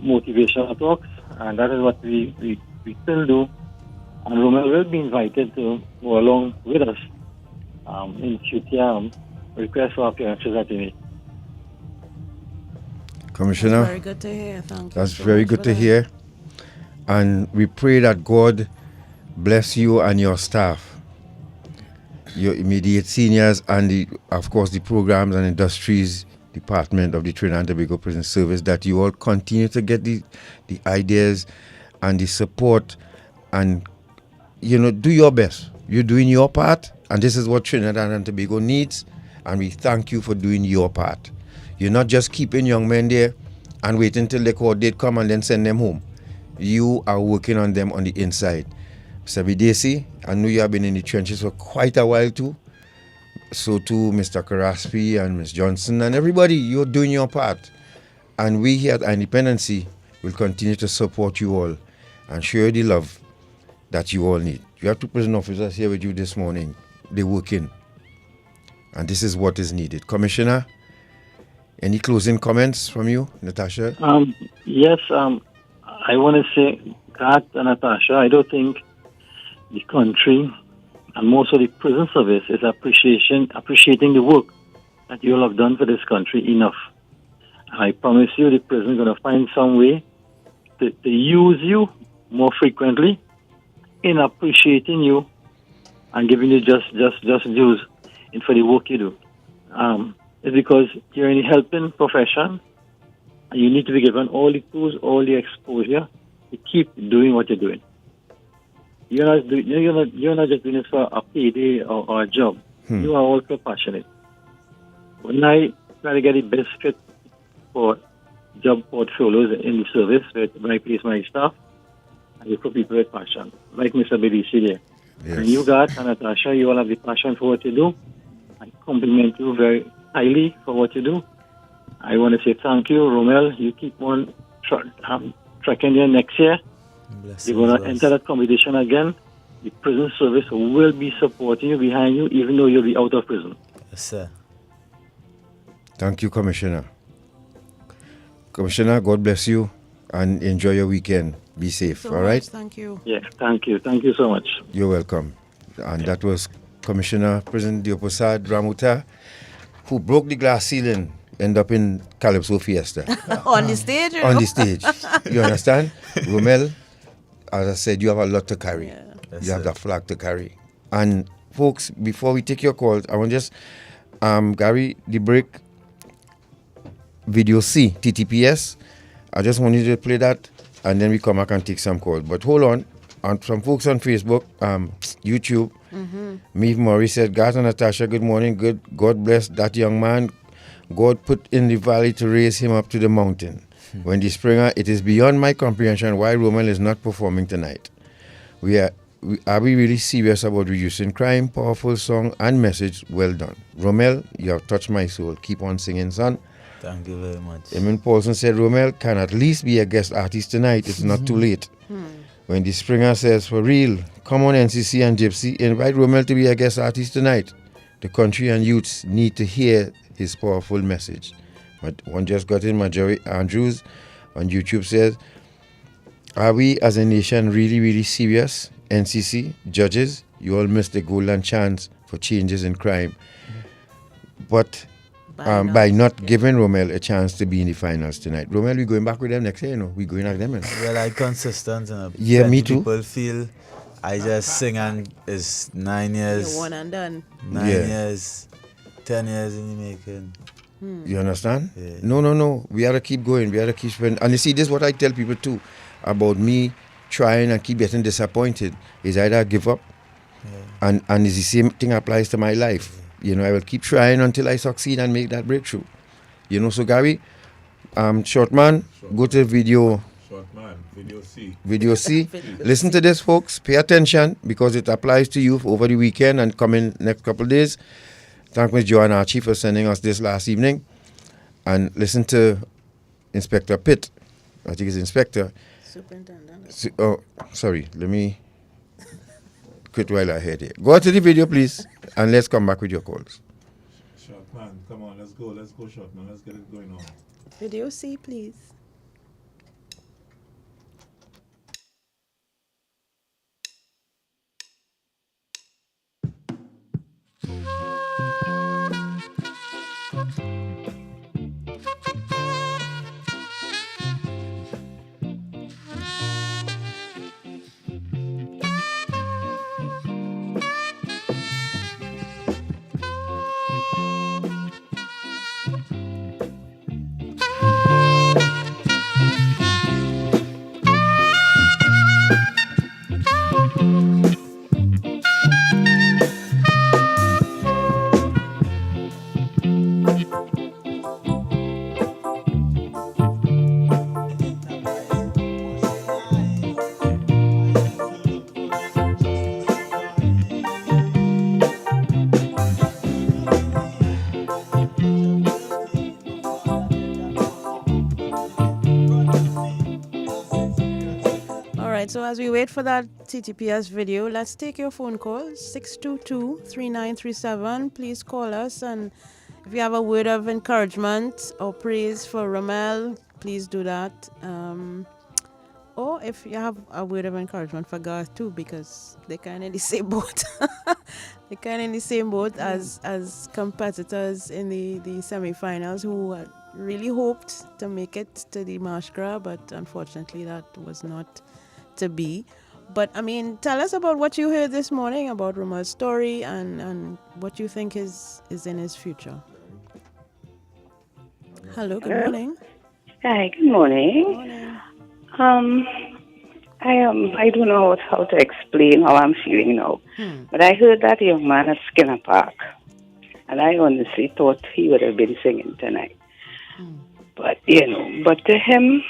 motivational talks, and that is what we still do. And Romel will be invited to go along with us in future requests for appearances that we make. Commissioner, That's very good to hear. Thank you. That's very good to hear. And we pray that God bless you and your staff, your immediate seniors, and of course the programs and industries department of the Trinidad and Tobago Prison Service, that you all continue to get the ideas and the support and, do your best. You're doing your part, and this is what Trinidad and Tobago needs, and we thank you for doing your part. You're not just keeping young men there and waiting till the court date come and then send them home. You are working on them on the inside. Mr. Bedesie, I know you have been in the trenches for quite a while too. So too, Mr. Karaspi and Ms. Johnson and everybody, you're doing your part. And we here at Independency will continue to support you all and show you the love that you all need. You have two prison officers here with you this morning. They're working. And this is what is needed. Commissioner, any closing comments from you, Natasha? Yes, I want to say, Garth and Natasha, I don't think the country and most of the prison service is appreciating the work that you all have done for this country enough. I promise you the prison is going to find some way to use you more frequently in appreciating you and giving you just dues for the work you do. It's because you're in the helping profession and you need to be given all the tools, all the exposure to keep doing what you're doing. You're not just doing this for a payday or a job. You are also passionate. When I try to get the best fit for job portfolios in the service when I place my staff, I look for people with passion, like Mr. Bedesie there. Yes. And you, Garth and Natasha, you all have the passion for what you do. I compliment you very highly for what you do. I want to say thank you, Romel. You keep on tracking there next year. You're going to enter that competition again. The prison service will be supporting you, behind you, even though you'll be out of prison. Yes, sir. Thank you, Commissioner. Commissioner, God bless you and enjoy your weekend. Be safe, all right? Thank you. Yes, thank you. Thank you so much. You're welcome. And that was Commissioner President Dioposad Ramuta, who broke the glass ceiling, end up in Calypso Fiesta. On the stage, On the stage. You understand? Romel, as I said, you have a lot to carry. Yeah. You have that flag to carry. And folks, before we take your calls, I want to just, Gary, the break, video C, TTPS. I just want you to play that, and then we come back and take some calls. But hold on. And some folks on Facebook, YouTube, Meave Murray said, Garth and Natasha, good morning. Good. God bless that young man. God put in the valley to raise him up to the mountain. When the Springer, it is beyond my comprehension why Romel is not performing tonight. Are we really serious about reducing crime? Powerful song and message. Well done. Romel, you have touched my soul. Keep on singing, son. Thank you very much. Eamon Paulson said, Romel can at least be a guest artist tonight. It's not too late. When the Springer says, for real, come on NCC and Gypsy, invite Romel to be a guest artist tonight. The country and youths need to hear his powerful message. But one just got in, Marjorie Andrews on YouTube says, are we as a nation really, really serious? NCC, judges, you all missed the golden chance for changes in crime. But by not giving Romel a chance to be in the finals tonight. Romel, we going back with them next year, you know? We going at them. Well, I consistent. Yeah, me too. People feel I just sing and it's 9 years. You're one and done. 9 years, 10 years in the making. You understand? Yeah. No. We have to keep going. We have to keep spending. And you see, this is what I tell people too about me trying and keep getting disappointed. Is either I give up, and it's the same thing applies to my life. You know, I will keep trying until I succeed and make that breakthrough. You know, so Gary, short man, go to video. Short man, video C. Video C. Listen to this, folks. Pay attention because it applies to you over the weekend and coming next couple of days. Thank Ms. Joanne Archie for sending us this last evening. And listen to Inspector Pitt. I think it's Inspector. Superintendent. Oh, sorry. Let me quit while I head here. Go to the video, please, and let's come back with your calls. Short man, come on, let's go, short man. Let's get it going on. Video C, please. wait for that TTPS video, let's take your phone call, 622-3937. Please call us, and if you have a word of encouragement or praise for Romel, please do that. Or if you have a word of encouragement for Garth too, because they're kind of in the same boat. They're kind of in the same boat as competitors in the semi-finals who had really hoped to make it to the marsh grab, but unfortunately that was not to be. But I mean, tell us about what you heard this morning about Romel's story and what you think is in his future. Hello, good morning. Hi, good morning. I don't know how to explain how I'm feeling now. But I heard that young man at Skinner Park, and I honestly thought he would have been singing tonight. But but to him,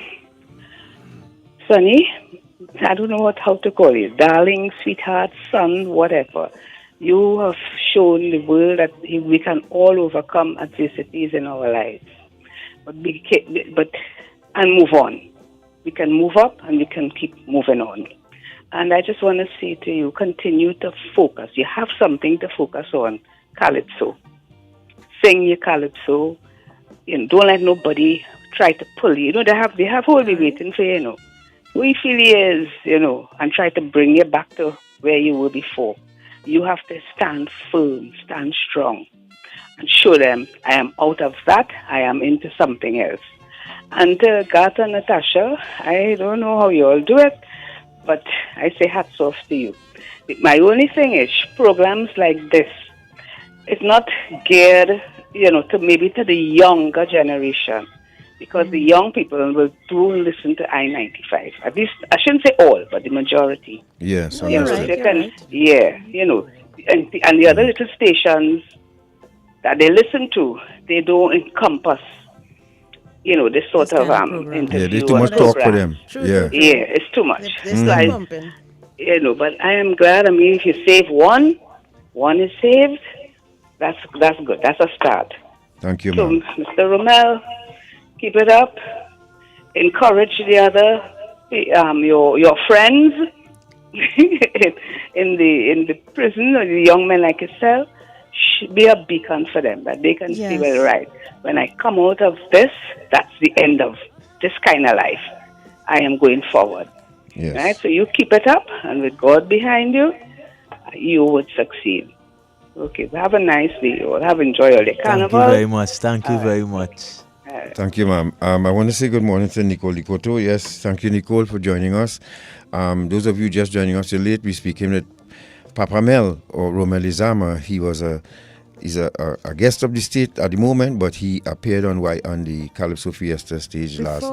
Sonny, I don't know how to call you, darling, sweetheart, son, whatever. You have shown the world that we can all overcome adversities in our lives, but and move on. We can move up and we can keep moving on. And I just want to say to you, continue to focus. You have something to focus on. Calypso. Sing your calypso. Don't let nobody try to pull you. They have all be waiting for you, We feel years, and try to bring you back to where you were before. You have to stand firm, stand strong, and show them, I am out of that, I am into something else. And Garth and Natasha, I don't know how you all do it, but I say hats off to you. My only thing is, programs like this, it's not geared, to the younger generation, because the young people will listen to I-95. At least, I shouldn't say all, but the majority. Yes, And the other little stations that they listen to, they don't encompass this sort of interview. Yeah, there's too much talk for them. Yeah, it's too much. Pumping. But I am glad. I mean, if you save one is saved. That's good. That's a start. Thank you, So, ma'am. Mr. Romel, keep it up. Encourage the other, your friends in the prison, or the young men like yourself. Be a beacon for them, that they can see, well, right, when I come out of this, that's the end of this kind of life. I am going forward. Yes. Right? So you keep it up, and with God behind you, you would succeed. Okay, have a nice day. You all have enjoyed all the carnival. Thank you very much. Thank you very much. Thank you, ma'am. I want to say good morning to Nicole Likoto. Yes, thank you, Nicole, for joining us. Those of you just joining us late, we speaking with Papa Mel, or Romel Lezama. He's a guest of the state at the moment, but he appeared on the Calypso Fiesta stage last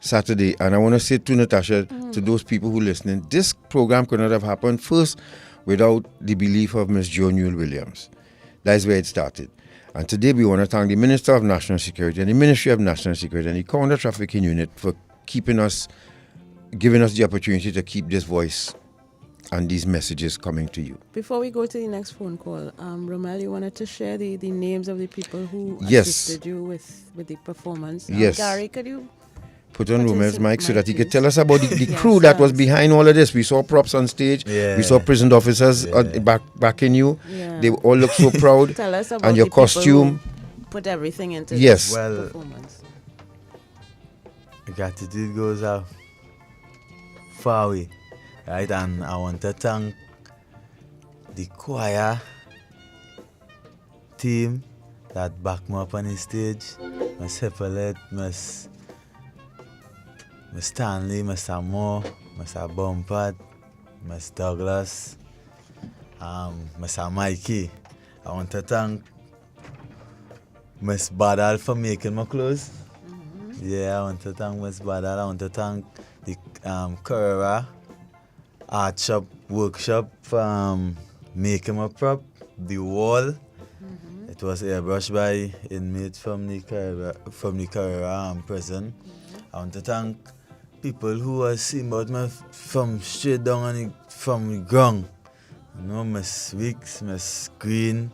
Saturday. And I want to say to Natasha, to those people who are listening, this program could not have happened first without the belief of Miss Jo Newell Williams. That's where it started. And today we want to thank the Minister of National Security and the Ministry of National Security and the Counter-Trafficking Unit for giving us the opportunity to keep this voice and these messages coming to you. Before we go to the next phone call, Romel, you wanted to share the names of the people who assisted you with the performance. Yes. Gary, could you put on Romel's mic so that he could tell us about the crew that was behind all of this. We saw props on stage. Yeah. We saw prison officers backing you. Yeah. They all look so proud. Tell us about and your costume. Put everything into this performance. Gratitude goes out far away. Right, and I want to thank the choir team that backed me up on the stage. Miss Hippolyte, Miss Stanley, Mr. Moore, Mr. Bumpard, Miss Douglas, Mr. Mikey. I want to thank Miss Badal for making my clothes. Yeah, I want to thank Miss Badal. I want to thank the Carrera Art Shop Workshop for making my prop. The wall, it was airbrushed by inmates from the Carrera prison. I want to thank people who are seeing about me from straight down from the ground. Miss Weeks, Miss Green,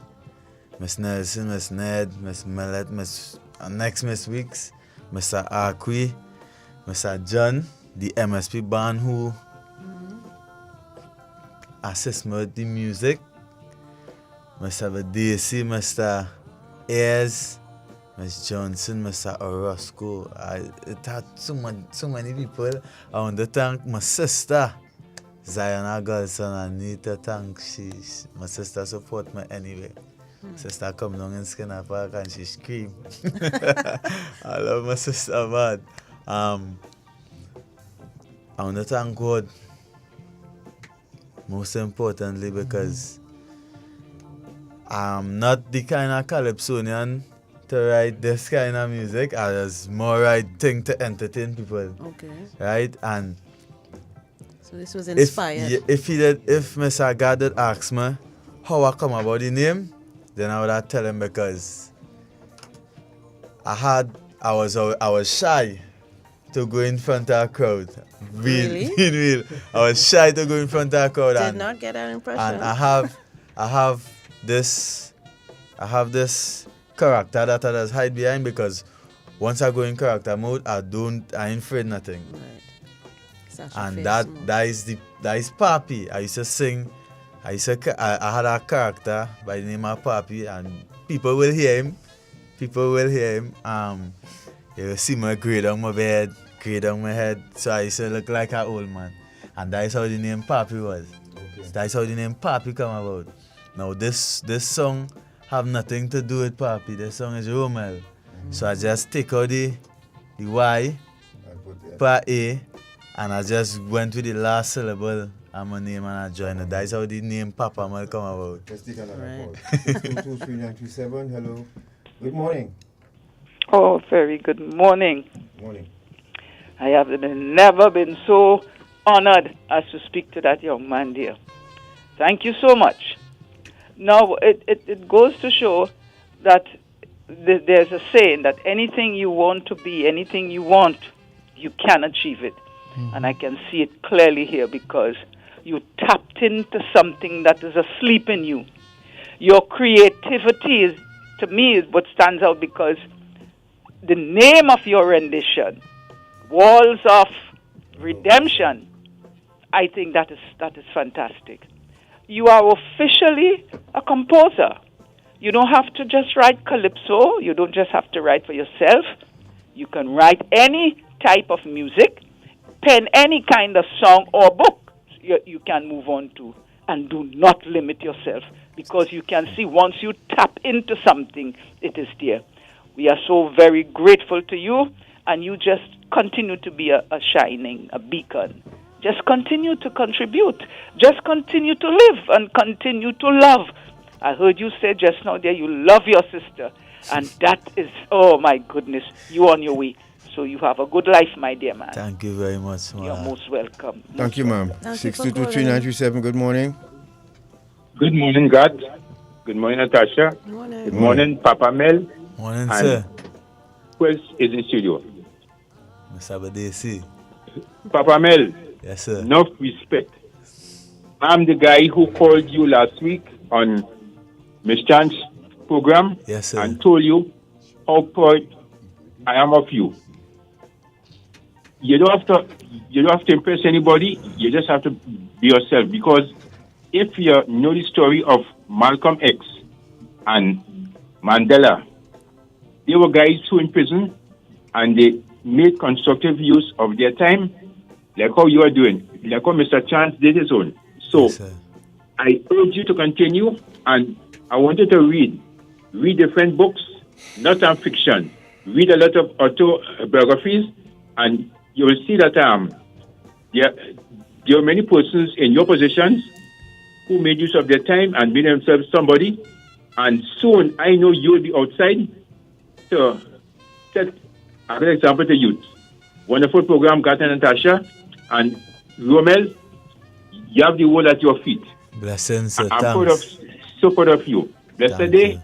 Miss Nelson, Miss Ned, Miss Millet, Miss Weeks, Mr. Akwi, Mr. John, the MSP band who assist me with the music. Mr. Bedesie, Mr. Ayers, Miss Johnson, Mr. Orozco. It had so many people. I want to thank my sister, Ziona Golson. I need to thank my sister support me anyway. Sister come down in Skinner Park and she scream. I love my sister, man. I want to thank God, most importantly, because I'm not the kind of calypsonian to write this kind of music. I just more write thing to entertain people. Okay. Right? And so this was inspired. If Mr. God had asked me how I come about the name, then I would have tell him because I was shy to go in front of a crowd. Real. I was shy to go in front of a crowd. Did not get that impression. And I have this character that I just hide behind, because once I go in character mode, I ain't afraid nothing. Right. And that is Papi. I used to sing. I had a character by the name of Papi, and people will hear him. You will see me grade on my bed, grade on my head. So I used to look like an old man. And that is how the name Papi was. Okay. That is how the name Papi come about. Now this song have nothing to do with Papi. This song is Romel. So I just take out the Y, put A, and I just went with the last syllable of my name and I joined it. That is how the name Papa Mel come about. Let's take another call. 6223927. Hello. Good morning. Oh, very good morning. Morning. I have never been so honored as to speak to that young man there. Thank you so much. Now, it goes to show that there's a saying that anything you want to be, anything you want, you can achieve it. And I can see it clearly here because you tapped into something that is asleep in you. Your creativity is, to me, is what stands out, because the name of your rendition, Walls of Redemption, I think that is fantastic. You are officially a composer. You don't have to just write calypso. You don't just have to write for yourself. You can write any type of music, pen any kind of song or book you can move on to, and do not limit yourself, because you can see once you tap into something, it is there. We are so very grateful to you, and you just continue to be a shining, a beacon. Just continue to contribute. Just continue to live and continue to love. I heard you say just now there you love your sister, and that is, oh my goodness, you on your way. So you have a good life, my dear man. Thank you very much, ma'am. You're most welcome. Thank you, ma'am. 6223927. Good morning. Good morning, God. Good morning, Natasha. Good morning, Papa Mel. Morning, and sir. who else is in studio? Mr. Bedesie. Papa Mel. Yes, sir. Enough respect. I'm the guy who called you last week on Miss Chan's program. Yes, sir. And told you how proud I am of you. You don't have to impress anybody. You just have to be yourself. Because if you know the story of Malcolm X and Mandela, they were guys who were in prison and they made constructive use of their time, like how you are doing, like how Mr. Chance did his own. So Yes, I urge you to continue, and I want you to read different books, not fiction. Read a lot of autobiographies, and you will see that there are many persons in your positions who made use of their time and made themselves somebody. And soon, I know you will be outside to set a good example to youth. Wonderful program, Garth and Natasha. And Romel, you have the world at your feet. Blessings, sir. I'm so proud of you. Blessed day.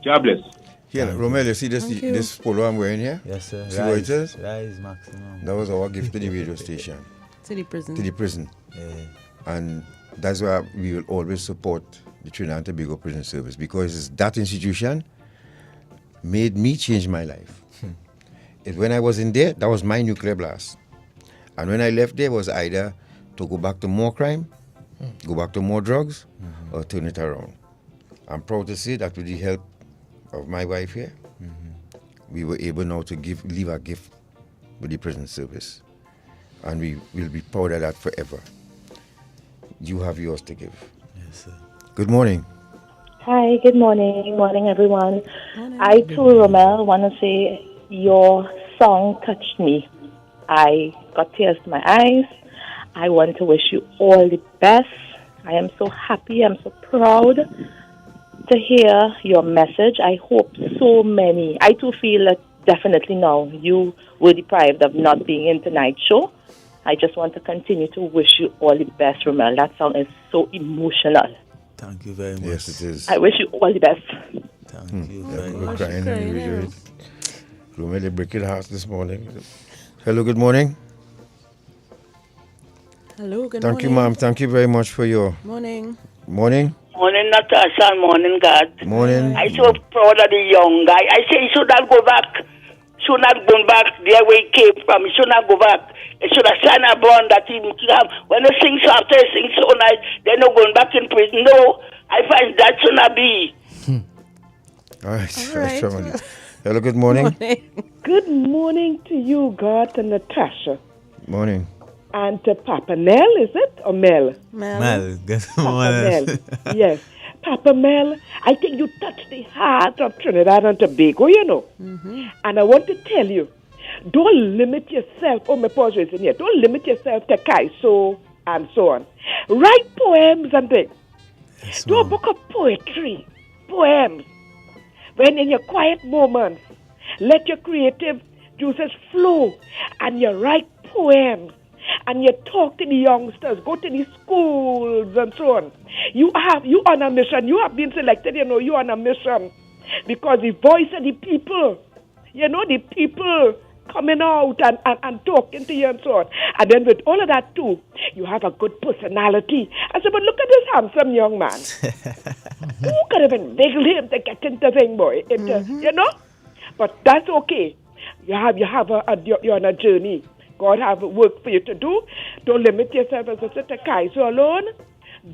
God bless. Here, Romel, you see this polo I'm wearing here? Yes, sir. See what it is? Rise maximum. That was our gift to the radio station. To the prison. To the prison. Yeah. And that's why we will always support the Trinidad and Tobago Prison Service, because that institution made me change my life. When I was in there, that was my nuclear blast. And when I left there, it was either to go back to more crime go back to more drugs, or turn it around. I'm proud to say that with the help of my wife here, we were able now to leave a gift with the prison service. And we will be proud of that forever. You have yours to give. Yes, sir. Good morning. Hi, good morning. Morning, everyone. I, too, Romel, want to say your song touched me. I got tears to my eyes. I want to wish you all the best. I am so happy. I'm so proud to hear your message. I hope so many. I, too, feel that definitely now you were deprived of not being in tonight's show. I just want to continue to wish you all the best, Romel. That song is so emotional. Thank you very much. Yes, it is. I wish you all the best. Thank you very We're much. crying and we do it. Romel, you break your heart this morning. Hello, good morning. Hello, good morning. Thank you, ma'am. Thank you very much for your Morning. morning. Morning, Natasha, and morning, God. Morning. I'm so proud of the young guy. I say he should not go back. Should not go back there where he came from. He should not go back. He should have signed a bond that he have. When they sing soft, they sing so nice. They're not going back in prison. No, I find that should not be. All right. Family. Hello, good morning. Good morning to you, Garth and Natasha. Morning. And to Papa Mel, is it? Or Mel? Mel, good Papa morning. Mel. Yes. Papa Mel, I think you touched the heart of Trinidad and Tobago, you know. And I want to tell you, don't limit yourself. Oh, my pause is in here. Don't limit yourself to Calypso and so on. Write poems and things. Do a book of poetry, poems. When in your quiet moments, let your creative juices flow and you write poems. And you talk to the youngsters, go to the schools and so on. You on a mission. You have been selected, you on a mission. Because the voice of the people, the people coming out and talking to you and so on. And then with all of that too, you have a good personality. I said, but look at this handsome young man. Who could have inveigled him to get into thing, boy? But that's okay. You're on a journey. God have work for you to do. Don't limit yourself as a set of Kaiser alone.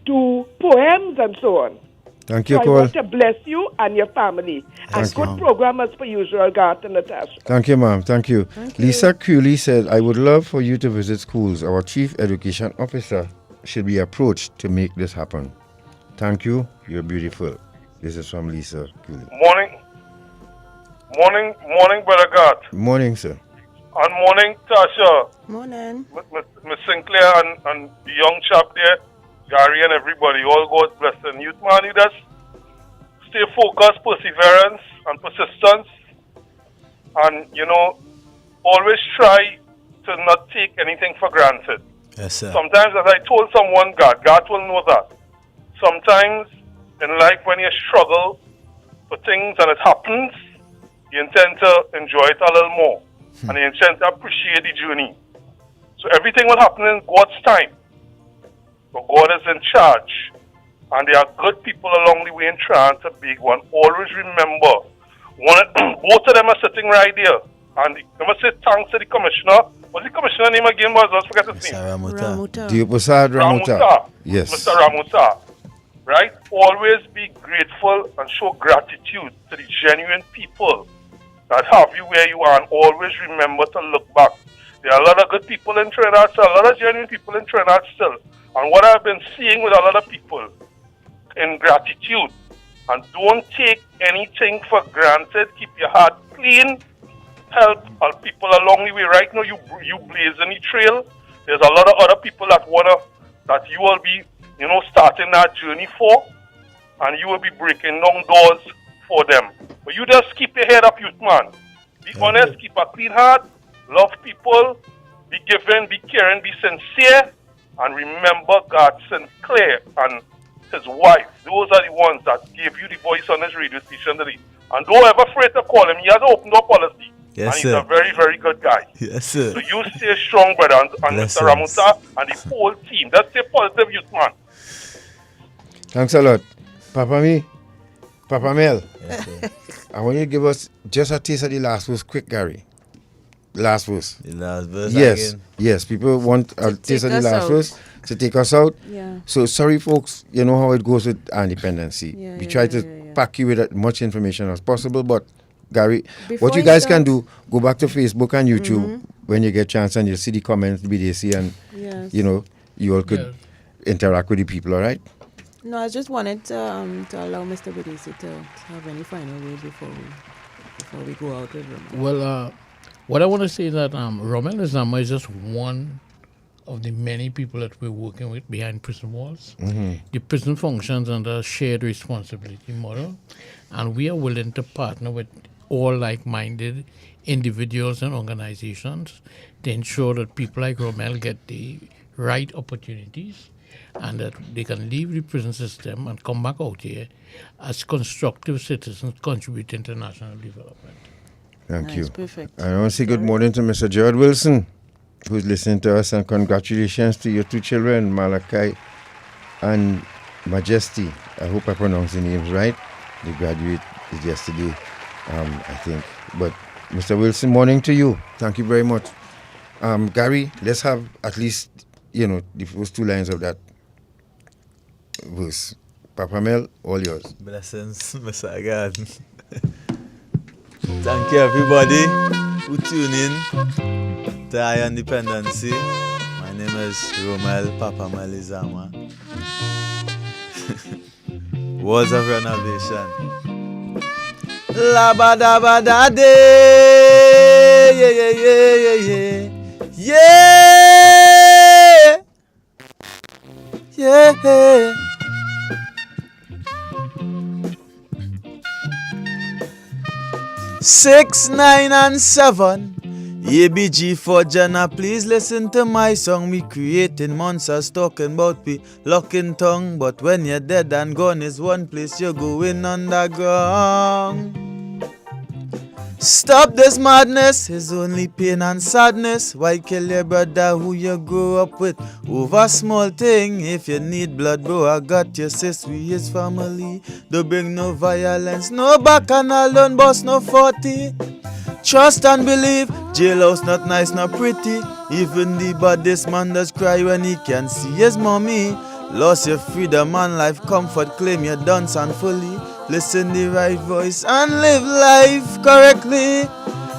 Do poems and so on. Thank you, so Cole. I want to bless you and your family. And good program as per usual, Garth and Natasha. Thank you, ma'am. Thank you. Lisa Cooley said, I would love for you to visit schools. Our chief education officer should be approached to make this happen. Thank you. You're beautiful. This is from Lisa Cooley. Morning, Brother Garth. Morning, sir. And morning, Tasha. Morning. Miss Sinclair and the young chap there, Gary and everybody. All God's blessing. Youth man, you just stay focused, perseverance, and persistence. And, always try to not take anything for granted. Yes, sir. Sometimes, as I told someone, God will know that. Sometimes in life, when you struggle for things and it happens, you intend to enjoy it a little more. And you intend to appreciate the journey. So everything will happen in God's time. But God is in charge. And there are good people along the way in trying to be one. Always remember, both of them are sitting right there. And I must say thanks to the commissioner. What's the commissioner name again? I just forget his name. Diopasad Ramuta. Yes. Mr. Ramuta. Right? Always be grateful and show gratitude to the genuine people that have you where you are, and always remember to look back. There are a lot of good people in Trinidad still, a lot of genuine people in Trinidad still. And what I've been seeing with a lot of people, in gratitude, and don't take anything for granted. Keep your heart clean. Help people along the way. Right now, you blazing the trail. There's a lot of other people that you will be, starting that journey for, and you will be breaking down doors for them. But you just keep your head up, youth man. Be honest, keep a clean heart, love people, be giving, be caring, be sincere, and remember God Sinclair and his wife. Those are the ones that gave you the voice on his radio station today. And don't ever afraid to call him. He has an open door policy. Yes, and he's a very, very good guy. Yes, sir. So you stay strong, brother, and Mr. Ramuta and the whole team. Just stay positive, youth man. Thanks a lot. Papa Mel. Yes, I want you to give us just a taste of the last verse, quick, Gary. Last verse. The last verse Yes, again. yes. People want a taste of the last verse. to take us out. Yeah. So sorry, folks. You know how it goes with our Dependency. Yeah, We try to pack you with as much information as possible, but Gary, Before what you you guys start- can do, go back to Facebook and YouTube when you get chance, and you'll see the comments, Bedesie, and Yes. you know, you all could interact with the people. All right. No, I just wanted to allow Mr. Bedesie to have any final word before we go out with him. Well, what I want to say is that Romel Lezama is just one of the many people that we're working with behind prison walls. The prison functions under a shared responsibility model, and we are willing to partner with all like-minded individuals and organizations to ensure that people like Romel get the right opportunities and that they can leave the prison system and come back out here as constructive citizens contributing to national development. Thank Nice, you. perfect. I want to say good morning to Mr. Gerard Wilson, who's listening to us, and congratulations to your two children, Malachi and Majesty. I hope I pronounced the names right. They graduated yesterday, I think. But Mr. Wilson, morning to you. Thank you very much. Gary, let's have at least, the first two lines of that verse. Papa Mel, all yours. Blessings, Mr. God. Thank you, everybody who tune in to Iron Dependency. My name is Romel Papa Mel Lezama. Walls of Renovation. La ba da ba da de. Yeah, yeah, yeah, yeah, yeah. Yeah. Yeah. 6, 9, and 7. ABG for Jenna, please listen to my song. Me creating monsters, talking about we locking tongue. But when you're dead and gone is one place, you're going underground. Stop this madness, it's only pain and sadness. Why kill your brother who you grew up with over small thing? If you need blood, bro, I got your sis, we his family. Don't bring no violence, no back and alone, boss, no 40. Trust and believe, jailhouse not nice, not pretty. Even the baddest man does cry when he can see his mommy. Lost your freedom and life, comfort, claim your dance and fully. Listen the right voice and live life correctly.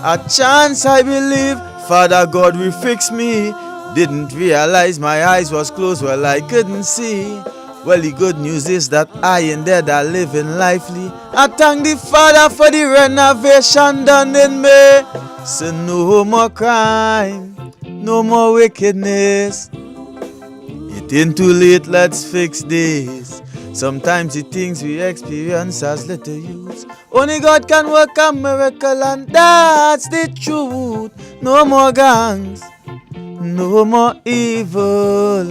A chance I believe, Father God will fix me. Didn't realize my eyes was closed, well I couldn't see. Well the good news is that I and dead are living lively. I thank the Father for the renovation done in me. So no more crime, no more wickedness. It ain't too late, let's fix this. Sometimes the things we experience as little youths, only God can work a miracle, and that's the truth. No more gangs, no more evil.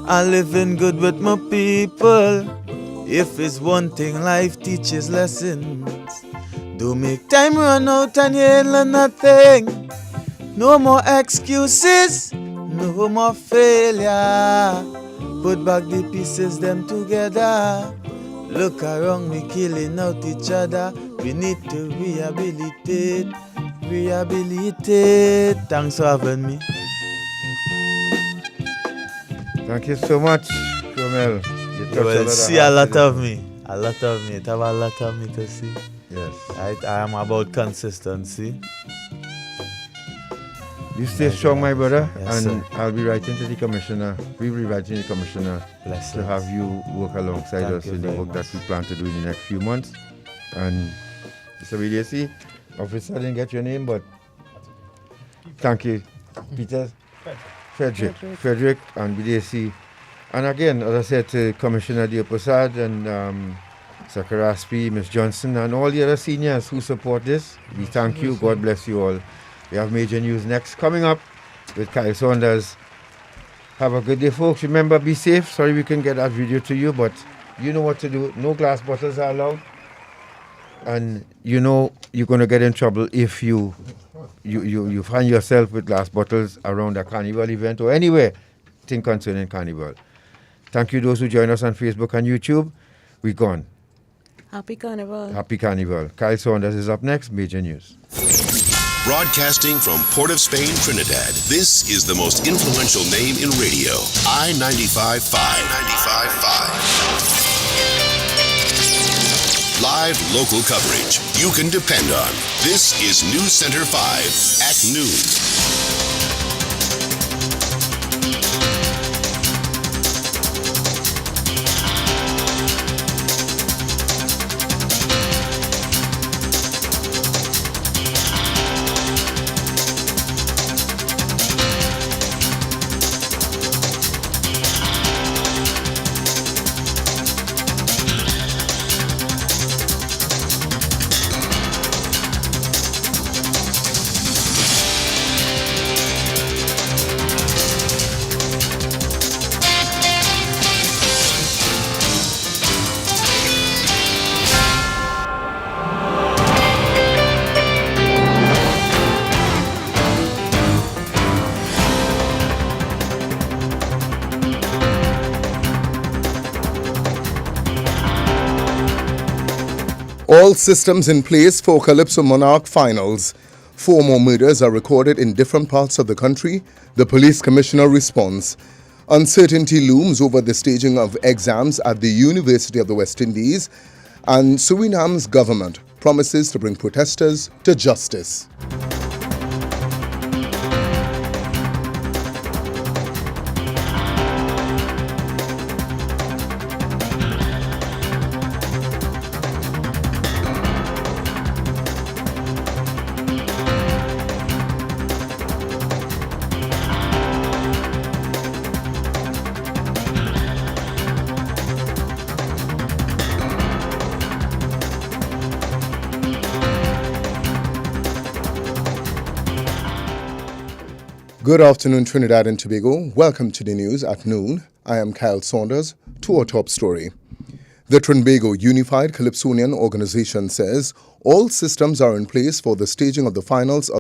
I'm living good with my people. If it's one thing life teaches lessons, don't make time run out and you ain't learn nothing. No more excuses, no more failure. Put back the pieces, them together. Look around, we killing out each other. We need to rehabilitate. Thanks for having me. Thank you so much, Romel. You will see a lot of me. A lot of me. It have a lot of me to see. Yes. I am about consistency. You stay strong, my brother, Yes, and sir. I'll be writing to the commissioner. We'll be writing to the commissioner to have you work alongside Thank us you in the very work much. that we plan to do in the next few months. And Mr. Bedesie, officer, I didn't get your name, but thank you, Peter, Frederick, and Bedesie. And again, as I said, to Commissioner Diopasad and Sakaraspi, Ms. Johnson, and all the other seniors who support this, we thank you. God bless you all. We have major news next coming up with Kyle Saunders. Have a good day, folks. Remember, be safe. Sorry we couldn't get that video to you, but you know what to do. No glass bottles are allowed. And you know you're going to get in trouble if you find yourself with glass bottles around a carnival event or anywhere thing concerning carnival. Thank you those who join us on Facebook and YouTube. We're gone. Happy Carnival. Happy Carnival. Kyle Saunders is up next. Major news. Broadcasting from Port of Spain, Trinidad, this is the most influential name in radio, I-95.5. Live local coverage you can depend on. This is News Center 5 at noon. All systems in place for Calypso Monarch finals. 4 more murders are recorded in different parts of the country. The police commissioner responds. Uncertainty looms over the staging of exams at the University of the West Indies, and Suriname's government promises to bring protesters to justice. Good afternoon, Trinidad and Tobago. Welcome to the news at noon. I am Kyle Saunders. To our top story. The Trinbago Unified Calypsonian Organization says all systems are in place for the staging of the finals of